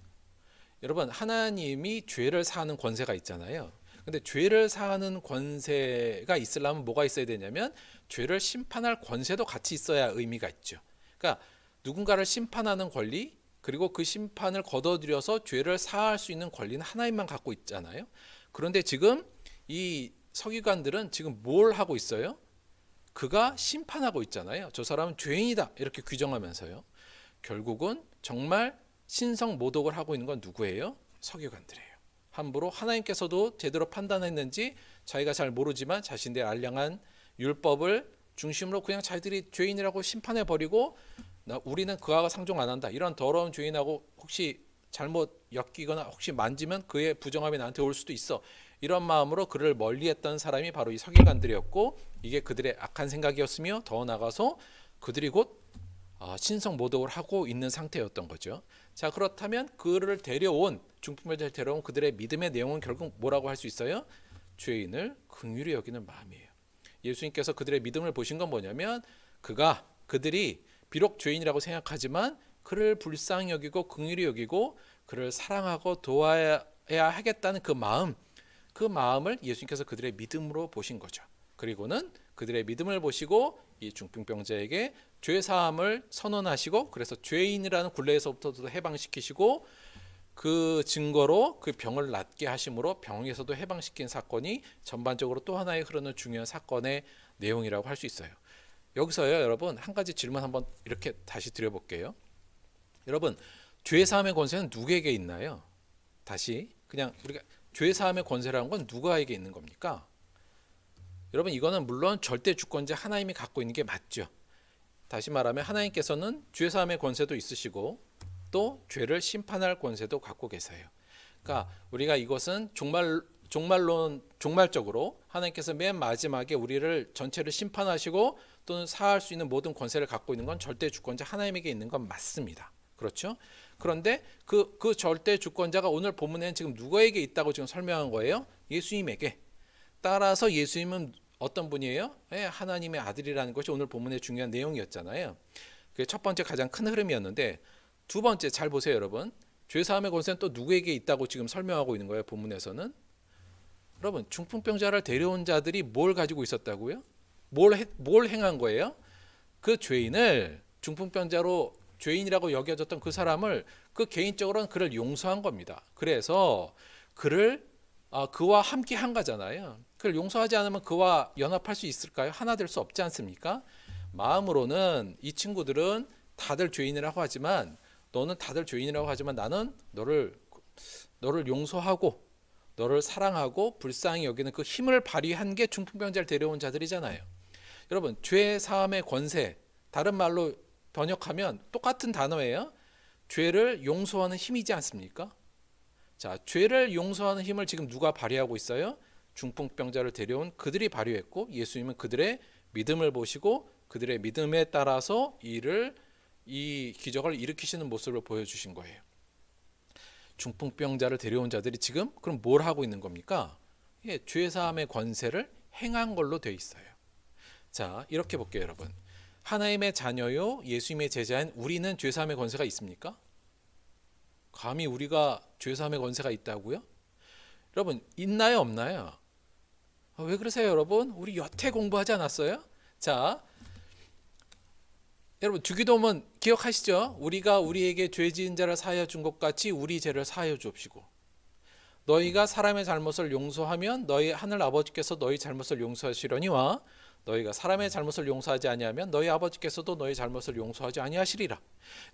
여러분 하나님이 죄를 사하는 권세가 있잖아요. 근데 죄를 사하는 권세가 있으려면 뭐가 있어야 되냐면 죄를 심판할 권세도 같이 있어야 의미가 있죠. 그러니까 누군가를 심판하는 권리, 그리고 그 심판을 거둬들여서 죄를 사할 수 있는 권리는 하나님만 갖고 있잖아요. 그런데 지금 이 서기관들은 지금 뭘 하고 있어요? 그가 심판하고 있잖아요. 저 사람은 죄인이다 이렇게 규정하면서요. 결국은 정말 신성모독을 하고 있는 건 누구예요? 서기관들이에요. 함부로 하나님께서도 제대로 판단했는지 자기가 잘 모르지만 자신들의 알량한 율법을 중심으로 그냥 자기들이 죄인이라고 심판해버리고, 우리는 그와 상종 안 한다, 이런 더러운 죄인하고 혹시 잘못 엮이거나 혹시 만지면 그의 부정함이 나한테 올 수도 있어, 이런 마음으로 그를 멀리했던 사람이 바로 이 서기관들이었고, 이게 그들의 악한 생각이었으며 더 나아가서 그들이 곧 신성모독을 하고 있는 상태였던 거죠. 자, 그렇다면 그를 중풍병자를 데려온 그들의 믿음의 내용은 결국 뭐라고 할 수 있어요? 죄인을 긍휼히 여기는 마음이에요. 예수님께서 그들의 믿음을 보신 건 뭐냐면 그들이 비록 죄인이라고 생각하지만 그를 불쌍히 여기고 긍휼히 여기고 그를 사랑하고 도와야 하겠다는 그 마음을 예수님께서 그들의 믿음으로 보신 거죠. 그리고는 그들의 믿음을 보시고 이 중풍병자에게 죄 사함을 선언하시고 그래서 죄인이라는 굴레에서부터도 해방시키시고 그 증거로 그 병을 낫게 하심으로 병에서도 해방시킨 사건이 전반적으로 또 하나의 흐르는 중요한 사건의 내용이라고 할 수 있어요. 여기서요, 여러분 한 가지 질문 한번 이렇게 다시 드려볼게요. 여러분, 죄 사함의 권세는 누구에게 있나요? 다시 그냥 우리가 죄 사함의 권세라는 건 누구에게 있는 겁니까? 여러분, 이거는 물론 절대 주권자 하나님이 갖고 있는 게 맞죠. 다시 말하면 하나님께서는 죄 사함의 권세도 있으시고 또 죄를 심판할 권세도 갖고 계세요. 그러니까 우리가 이것은 종말적으로 하나님께서 맨 마지막에 우리를 전체를 심판하시고 또는 사할 수 있는 모든 권세를 갖고 있는 건 절대 주권자 하나님에게 있는 건 맞습니다. 그렇죠? 그런데 그 절대 주권자가 오늘 본문에는 지금 누구에게 있다고 지금 설명한 거예요? 예수님에게. 따라서 예수님은 어떤 분이에요? 하나님의 아들이라는 것이 오늘 본문의 중요한 내용이었잖아요. 그게 첫 번째 가장 큰 흐름이었는데 두 번째 잘 보세요, 여러분. 죄사함의 권세는 또 누구에게 있다고 지금 설명하고 있는 거예요, 본문에서는. 여러분, 중풍병자를 데려온 자들이 뭘 가지고 있었다고요? 뭘 행한 거예요? 그 죄인을 중풍병자로 죄인이라고 여겨졌던 그 사람을 그 개인적으로는 그를 용서한 겁니다. 그래서 그와 함께 한 거잖아요. 그를 용서하지 않으면 그와 연합할 수 있을까요? 하나 될 수 없지 않습니까? 마음으로는 이 친구들은 다들 죄인이라고 하지만 나는 너를 용서하고 너를 사랑하고 불쌍히 여기는 그 힘을 발휘한 게 중풍병자를 데려온 자들이잖아요. 여러분, 죄 사함의 권세, 다른 말로 번역하면 똑같은 단어예요. 죄를 용서하는 힘이지 않습니까? 자, 죄를 용서하는 힘을 지금 누가 발휘하고 있어요? 중풍병자를 데려온 그들이 발휘했고 예수님은 그들의 믿음을 보시고 그들의 믿음에 따라서 이 기적을 일으키시는 모습을 보여주신 거예요. 중풍병자를 데려온 자들이 지금 그럼 뭘 하고 있는 겁니까? 죄사함의 권세를 행한 걸로 돼 있어요. 자, 이렇게 볼게요, 여러분. 하나님의 자녀요 예수님의 제자인 우리는 죄사함의 권세가 있습니까? 감히 우리가 죄사함의 권세가 있다고요? 여러분, 있나요, 없나요? 왜 그러세요, 여러분? 우리 여태 공부하지 않았어요? 자, 여러분, 주기도문 기억하시죠? 우리가 우리에게 죄 지은 자를 사하여 준 것 같이 우리 죄를 사하여 주옵시고 너희가 사람의 잘못을 용서하면 너희 하늘 아버지께서 너희 잘못을 용서하시려니와 너희가 사람의 잘못을 용서하지 아니하면 너희 아버지께서도 너희 잘못을 용서하지 아니하시리라.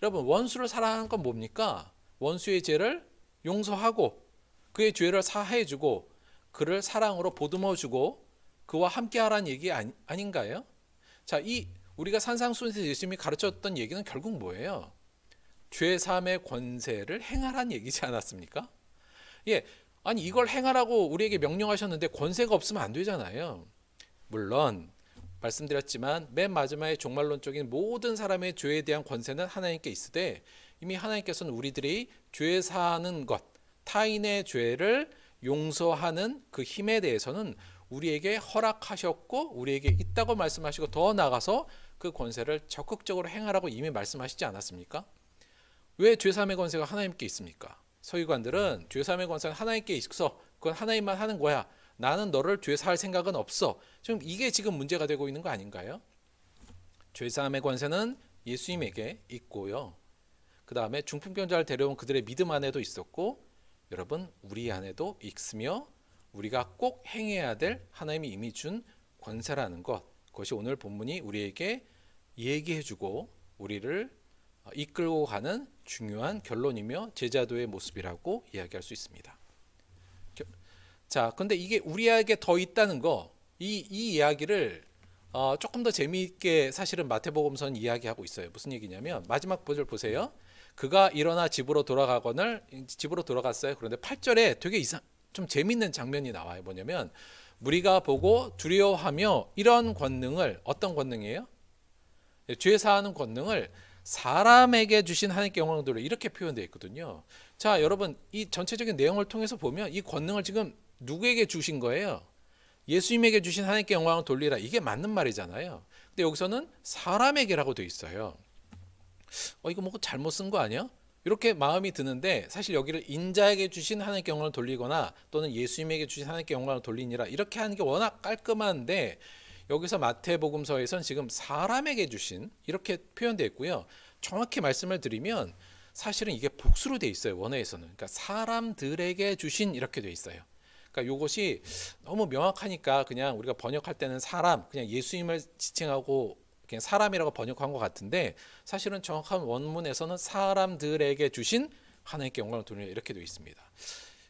여러분, 원수를 사랑하는 건 뭡니까? 원수의 죄를 용서하고 그의 죄를 사해주고 그를 사랑으로 보듬어주고 그와 함께하라는 얘기 아닌가요? 자, 우리가 산상수훈에서 예수님이 가르쳤던 얘기는 결국 뭐예요? 죄 사함의 권세를 행하라는 얘기지 않았습니까? 아니 이걸 행하라고 우리에게 명령하셨는데 권세가 없으면 안 되잖아요. 물론 말씀드렸지만 맨 마지막에 종말론적인 모든 사람의 죄에 대한 권세는 하나님께 있으되 이미 하나님께서는 우리들이 죄 사하는 것, 타인의 죄를 용서하는 그 힘에 대해서는 우리에게 허락하셨고 우리에게 있다고 말씀하시고 더 나아가서 그 권세를 적극적으로 행하라고 이미 말씀하시지 않았습니까? 왜 죄사함의 권세가 하나님께 있습니까? 서기관들은 죄사함의 권세는 하나님께 있어. 그건 하나님만 하는 거야. 나는 너를 죄사할 생각은 없어. 지금 이게 지금 문제가 되고 있는 거 아닌가요? 죄사함의 권세는 예수님에게 있고요. 그 다음에 중풍병자를 데려온 그들의 믿음 안에도 있었고 여러분 우리 안에도 있으며 우리가 꼭 행해야 될 하나님이 이미 준 권세라는 것, 그것이 오늘 본문이 우리에게 얘기해주고 우리를 이끌고 가는 중요한 결론이며 제자도의 모습이라고 이야기할 수 있습니다. 자, 근데 이게 우리에게 더 있다는 거, 이 이야기를 조금 더 재미있게 사실은 마태복음서는 이야기하고 있어요. 무슨 얘기냐면 마지막 구절 보세요. 그가 일어나 집으로 돌아갔어요. 그런데 8절에 되게 좀 재미있는 장면이 나와요. 뭐냐면 무리가 보고 두려워하며 이런 권능을, 어떤 권능이에요? 죄 사하는 권능을 사람에게 주신 하나님께 영광을 돌려, 이렇게 표현되어 있거든요. 자, 여러분 이 전체적인 내용을 통해서 보면 이 권능을 지금 누구에게 주신 거예요? 예수님에게 주신 하나님께 영광을 돌리라, 이게 맞는 말이잖아요. 근데 여기서는 사람에게라고 되어 있어요. 이거 뭐 잘못 쓴 거 아니야? 이렇게 마음이 드는데 사실 여기를 인자에게 주신 하나님께 영광을 돌리거나 또는 예수님에게 주신 하나님께 영광을 돌리니라 이렇게 하는 게 워낙 깔끔한데 여기서 마태복음서에선 지금 사람에게 주신 이렇게 표현되어 있고요. 정확히 말씀을 드리면 사실은 이게 복수로 돼 있어요. 원어에서는. 그러니까 사람들에게 주신 이렇게 돼 있어요. 그러니까 이것이 너무 명확하니까 그냥 우리가 번역할 때는 사람, 그냥 예수님을 지칭하고 그냥 사람이라고 번역한 것 같은데 사실은 정확한 원문에서는 사람들에게 주신 하나님께 영광을 돌리라 이렇게 되어 있습니다.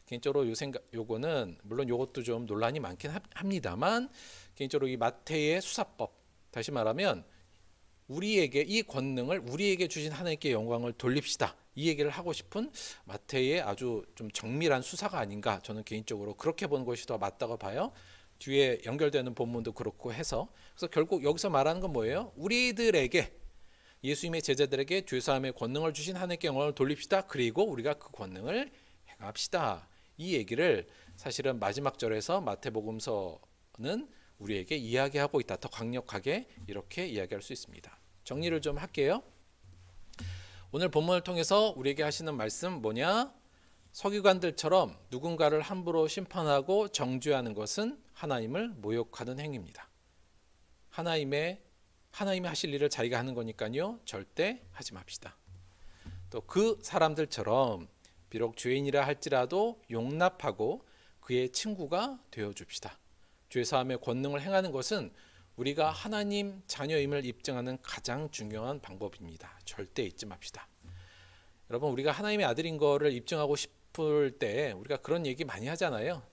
개인적으로 요거는 물론 요것도 좀 논란이 많긴 합니다만 개인적으로 이 마태의 수사법, 다시 말하면 우리에게 이 권능을 우리에게 주신 하나님께 영광을 돌립시다. 이 얘기를 하고 싶은 마태의 아주 좀 정밀한 수사가 아닌가 저는 개인적으로 그렇게 보는 것이 더 맞다고 봐요. 뒤에 연결되는 본문도 그렇고 해서 그래서 결국 여기서 말하는 건 뭐예요? 우리들에게 예수님의 제자들에게 죄사함의 권능을 주신 하나님께 영광을 돌립시다. 그리고 우리가 그 권능을 행합시다. 이 얘기를 사실은 마지막 절에서 마태복음서는 우리에게 이야기하고 있다. 더 강력하게 이렇게 이야기할 수 있습니다. 정리를 좀 할게요. 오늘 본문을 통해서 우리에게 하시는 말씀 뭐냐? 서기관들처럼 누군가를 함부로 심판하고 정죄하는 것은 하나님을 모욕하는 행위입니다. 하나님이 하실 일을 자기가 하는 거니까요. 절대 하지 맙시다. 또 그 사람들처럼 비록 죄인이라 할지라도 용납하고 그의 친구가 되어 줍시다. 죄사함의 권능을 행하는 것은 우리가 하나님 자녀임을 입증하는 가장 중요한 방법입니다. 절대 잊지 맙시다. 여러분 우리가 하나님의 아들인 거를 입증하고 싶을 때 우리가 그런 얘기 많이 하잖아요.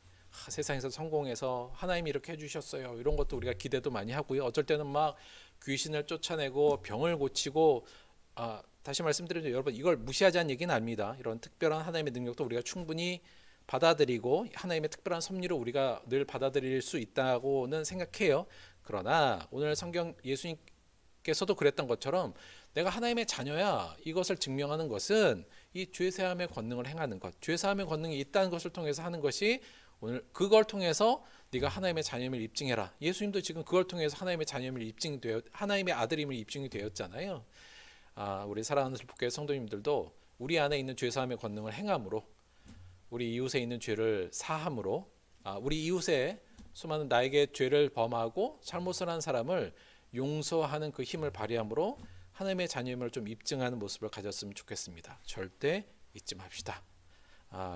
세상에서 성공해서 하나님이 이렇게 해주셨어요. 이런 것도 우리가 기대도 많이 하고요. 어쩔 때는 막 귀신을 쫓아내고 병을 고치고 다시 말씀드리죠. 여러분 이걸 무시하자는 얘기는 아닙니다. 이런 특별한 하나님의 능력도 우리가 충분히 받아들이고 하나님의 특별한 섭리로 우리가 늘 받아들일 수 있다고는 생각해요. 그러나 오늘 성경 예수님께서도 그랬던 것처럼 내가 하나님의 자녀야 이것을 증명하는 것은 이 죄사함의 권능을 행하는 것, 죄사함의 권능이 있다는 것을 통해서 하는 것이 오늘 그걸 통해서 네가 하나님의 자녀임을 입증해라. 예수님도 지금 그걸 통해서 하나님의 자녀임을 하나님의 아들임을 입증이 되었잖아요. 우리 사랑하는 슬프교회 성도님들도 우리 안에 있는 죄사함의 권능을 행함으로 우리 이웃에 있는 죄를 사함으로 우리 이웃에 수많은 나에게 죄를 범하고 잘못을 한 사람을 용서하는 그 힘을 발휘함으로 하나님의 자녀임을 좀 입증하는 모습을 가졌으면 좋겠습니다. 절대 잊지 맙시다.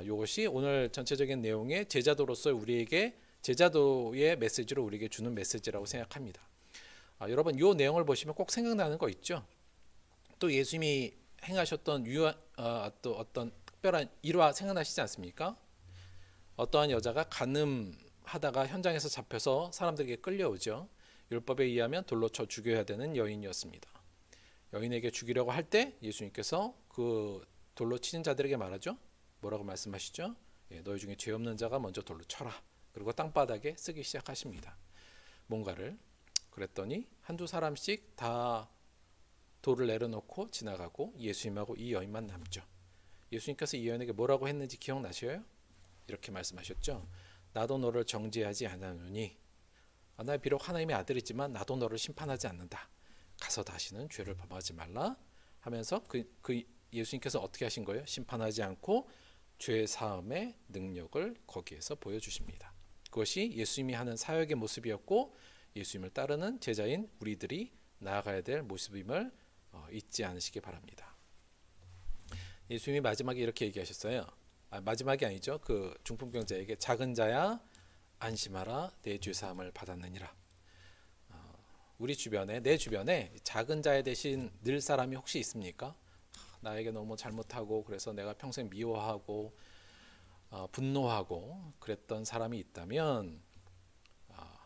이것이 오늘 전체적인 내용의 제자도로서 우리에게 제자도의 메시지로 우리에게 주는 메시지라고 생각합니다. 여러분 이 내용을 보시면 꼭 생각나는 거 있죠. 또 예수님이 행하셨던 또 어떤 특별한 일화 생각나시지 않습니까? 어떠한 여자가 간음하다가 현장에서 잡혀서 사람들에게 끌려오죠. 율법에 의하면 돌로 쳐 죽여야 되는 여인이었습니다. 여인에게 죽이려고 할 때 예수님께서 그 돌로 치는 자들에게 말하죠. 뭐라고 말씀하시죠? 너희 중에 죄 없는 자가 먼저 돌로 쳐라. 그리고 땅바닥에 쓰기 시작하십니다. 뭔가를 그랬더니 한두 사람씩 다 돌을 내려놓고 지나가고 예수님하고 이 여인만 남죠. 예수님께서 이 여인에게 뭐라고 했는지 기억나셔요? 이렇게 말씀하셨죠. 나도 너를 정죄하지 않았노니 나 비록 하나님의 아들이지만 나도 너를 심판하지 않는다. 가서 다시는 죄를 범하지 말라 하면서 그 예수님께서 어떻게 하신 거예요? 심판하지 않고 죄 사함의 능력을 거기에서 보여주십니다. 그것이 예수님이 하는 사역의 모습이었고 예수님을 따르는 제자인 우리들이 나아가야 될 모습임을 잊지 않으시기 바랍니다. 예수님이 마지막에 이렇게 얘기하셨어요. 마지막이 아니죠. 그 중풍병자에게 작은 자야 안심하라 내 죄사함을 받았느니라. 우리 주변에 내 주변에 작은 자에 대신 늘 사람이 혹시 있습니까? 나에게 너무 잘못하고 그래서 내가 평생 미워하고 분노하고 그랬던 사람이 있다면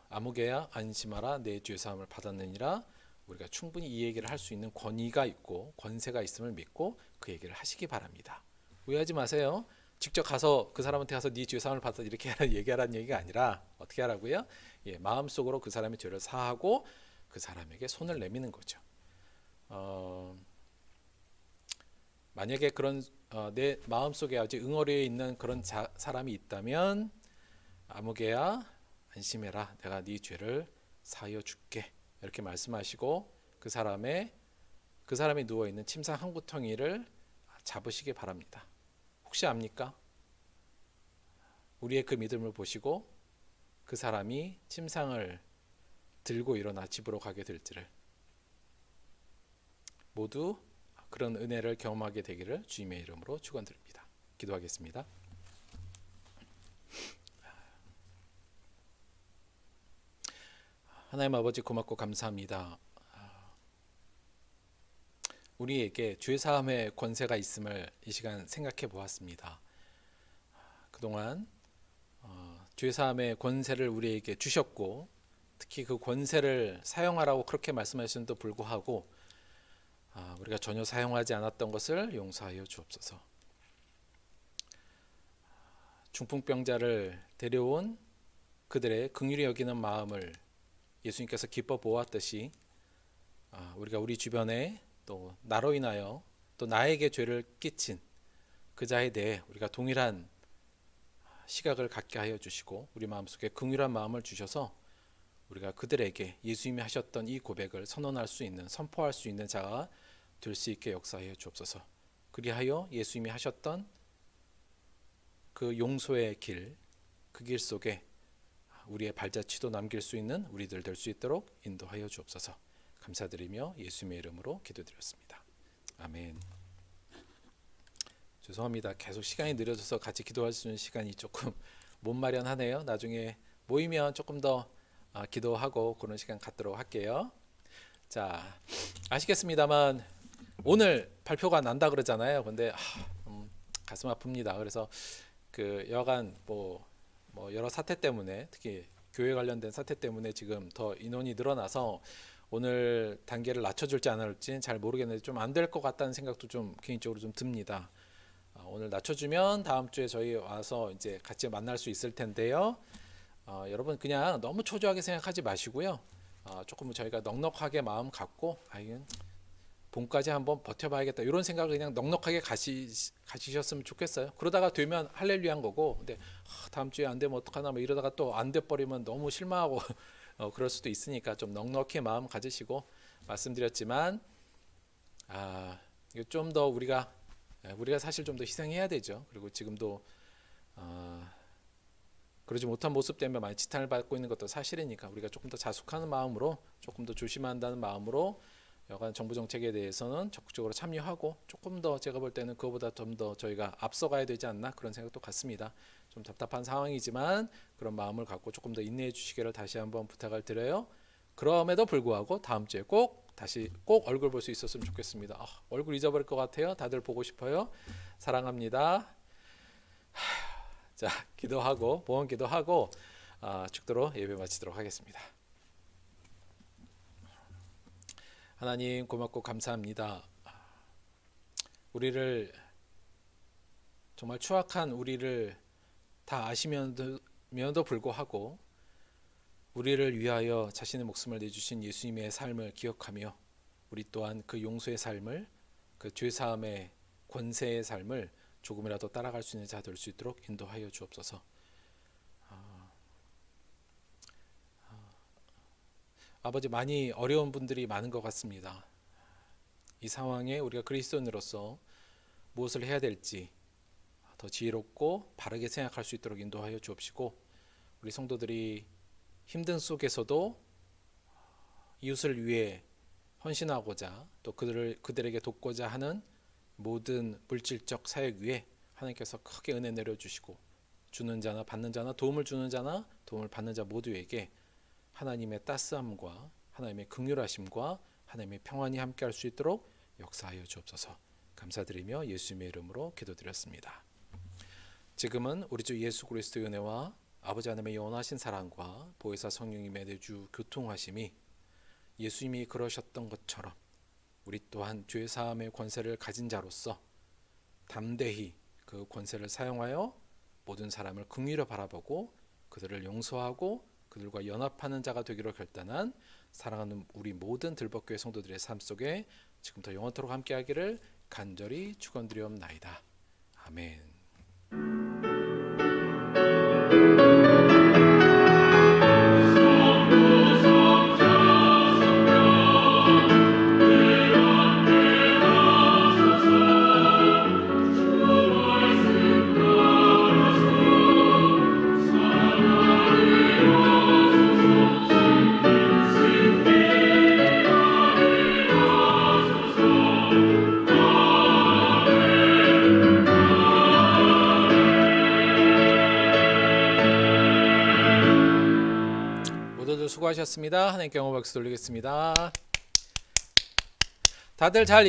아무개야 안심하라 내 죄사함을 받았느니라. 우리가 충분히 이 얘기를 할 수 있는 권위가 있고 권세가 있음을 믿고 그 얘기를 하시기 바랍니다. 오해하지 마세요. 직접 가서 그 사람한테 가서 네 죄사함을 받아 이렇게 얘기하라는 얘기가 아니라 어떻게 하라고요? 마음속으로 그 사람의 죄를 사하고 그 사람에게 손을 내미는 거죠. 만약에 그런 내 마음속에 아직 응어리에 있는 그런 사람이 있다면 아무개야 안심해라 내가 네 죄를 사하여 줄게 이렇게 말씀하시고 그 사람이 누워있는 침상 한 구덩이를 잡으시기 바랍니다. 혹시 압니까? 우리의 그 믿음을 보시고 그 사람이 침상을 들고 일어나 집으로 가게 될지를 모두 그런 은혜를 경험하게 되기를 주님의 이름으로 축원드립니다. 기도하겠습니다. 하나님 아버지 고맙고 감사합니다. 우리에게 죄 사함의 권세가 있음을 이 시간 생각해 보았습니다. 그동안 죄 사함의 권세를 우리에게 주셨고 특히 그 권세를 사용하라고 그렇게 말씀하셨는데도 불구하고 우리가 전혀 사용하지 않았던 것을 용서하여 주옵소서. 중풍병자를 데려온 그들의 긍휼히 여기는 마음을 예수님께서 기뻐 보았듯이 우리가 우리 주변에 또 나로 인하여 또 나에게 죄를 끼친 그 자에 대해 우리가 동일한 시각을 갖게 하여 주시고 우리 마음속에 긍휼한 마음을 주셔서 우리가 그들에게 예수님이 하셨던 이 고백을 선언할 수 있는 선포할 수 있는 자가 될 수 있게 역사하여 주옵소서. 그리하여 예수님이 하셨던 그 용서의 길, 그 길 속에 우리의 발자취도 남길 수 있는 우리들 될 수 있도록 인도하여 주옵소서. 감사드리며 예수님의 이름으로 기도드렸습니다. 아멘. 죄송합니다. 계속 시간이 느려져서 같이 기도할 수 있는 시간이 조금 못 마련하네요. 나중에 모이면 조금 더 기도하고 그런 시간 갖도록 할게요. 자, 아시겠습니다만 오늘 발표가 난다 그러잖아요. 근데 가슴 아픕니다. 그래서 그 여간 뭐 여러 사태 때문에 특히 교회 관련된 사태 때문에 지금 더 인원이 늘어나서 오늘 단계를 낮춰줄지 안 할지는 잘 모르겠는데 좀 안 될 것 같다는 생각도 좀 개인적으로 좀 듭니다. 오늘 낮춰주면 다음 주에 저희 와서 이제 같이 만날 수 있을 텐데요. 여러분 그냥 너무 초조하게 생각하지 마시고요. 조금 저희가 넉넉하게 마음 갖고 봄까지 한번 버텨봐야겠다 이런 생각을 그냥 넉넉하게 가지셨으면 좋겠어요. 그러다가 되면 할렐루야인 거고, 근데 다음 주에 안 되면 어떡하나 뭐 이러다가 또 안 돼 버리면 너무 실망하고 그럴 수도 있으니까 좀 넉넉히 마음 가지시고 말씀드렸지만 이거 좀 더 우리가 사실 좀 더 희생해야 되죠. 그리고 지금도 그러지 못한 모습 때문에 많이 지탄을 받고 있는 것도 사실이니까 우리가 조금 더 자숙하는 마음으로 조금 더 조심한다는 마음으로 여간 정부 정책에 대해서는 적극적으로 참여하고 조금 더 제가 볼 때는 그거보다 좀 더 저희가 앞서가야 되지 않나 그런 생각도 같습니다. 좀 답답한 상황이지만 그런 마음을 갖고 조금 더 인내해 주시기를 다시 한번 부탁을 드려요. 그럼에도 불구하고 다음 주에 꼭 얼굴 볼 수 있었으면 좋겠습니다. 얼굴 잊어버릴 것 같아요. 다들 보고 싶어요. 사랑합니다. 자, 기도하고 보험 기도하고 축도로 예배 마치도록 하겠습니다. 하나님 고맙고 감사합니다. 우리를 정말 추악한 우리를 다 아시면도 불구하고 우리를 위하여 자신의 목숨을 내주신 예수님의 삶을 기억하며 우리 또한 그 용서의 삶을, 그 죄사함의 권세의 삶을 조금이라도 따라갈 수 있는 자 될 수 있도록 인도하여 주옵소서. 아버지, 많이 어려운 분들이 많은 것 같습니다. 이 상황에 우리가 그리스도인으로서 무엇을 해야 될지 더 지혜롭고 바르게 생각할 수 있도록 인도하여 주옵시고, 우리 성도들이 힘든 속에서도 이웃을 위해 헌신하고자 또 그들에게 돕고자 하는 모든 물질적 사역 위에 하나님께서 크게 은혜 내려주시고, 주는 자나 받는 자나 도움을 주는 자나 도움을 받는 자 모두에게 하나님의 따스함과 하나님의 긍휼하심과 하나님의 평안이 함께할 수 있도록 역사하여 주옵소서. 감사드리며 예수님의 이름으로 기도드렸습니다. 지금은 우리 주 예수 그리스도의 은혜와 아버지 하나님의 영원하신 사랑과 보혜사 성령님의 내주 교통하심이 예수님이 그러셨던 것처럼 우리 또한 죄 사함의 권세를 가진 자로서 담대히 그 권세를 사용하여 모든 사람을 긍휼히 바라보고 그들을 용서하고 그들과 연합하는 자가 되기로 결단한 사랑하는 우리 모든 들벅교회 성도들의 삶 속에 지금부터 영원토록 함께하기를 간절히 축원드리옵나이다. 아멘. 수고하셨습니다. 하나님께 영광 박수 돌리겠습니다. 다들 잘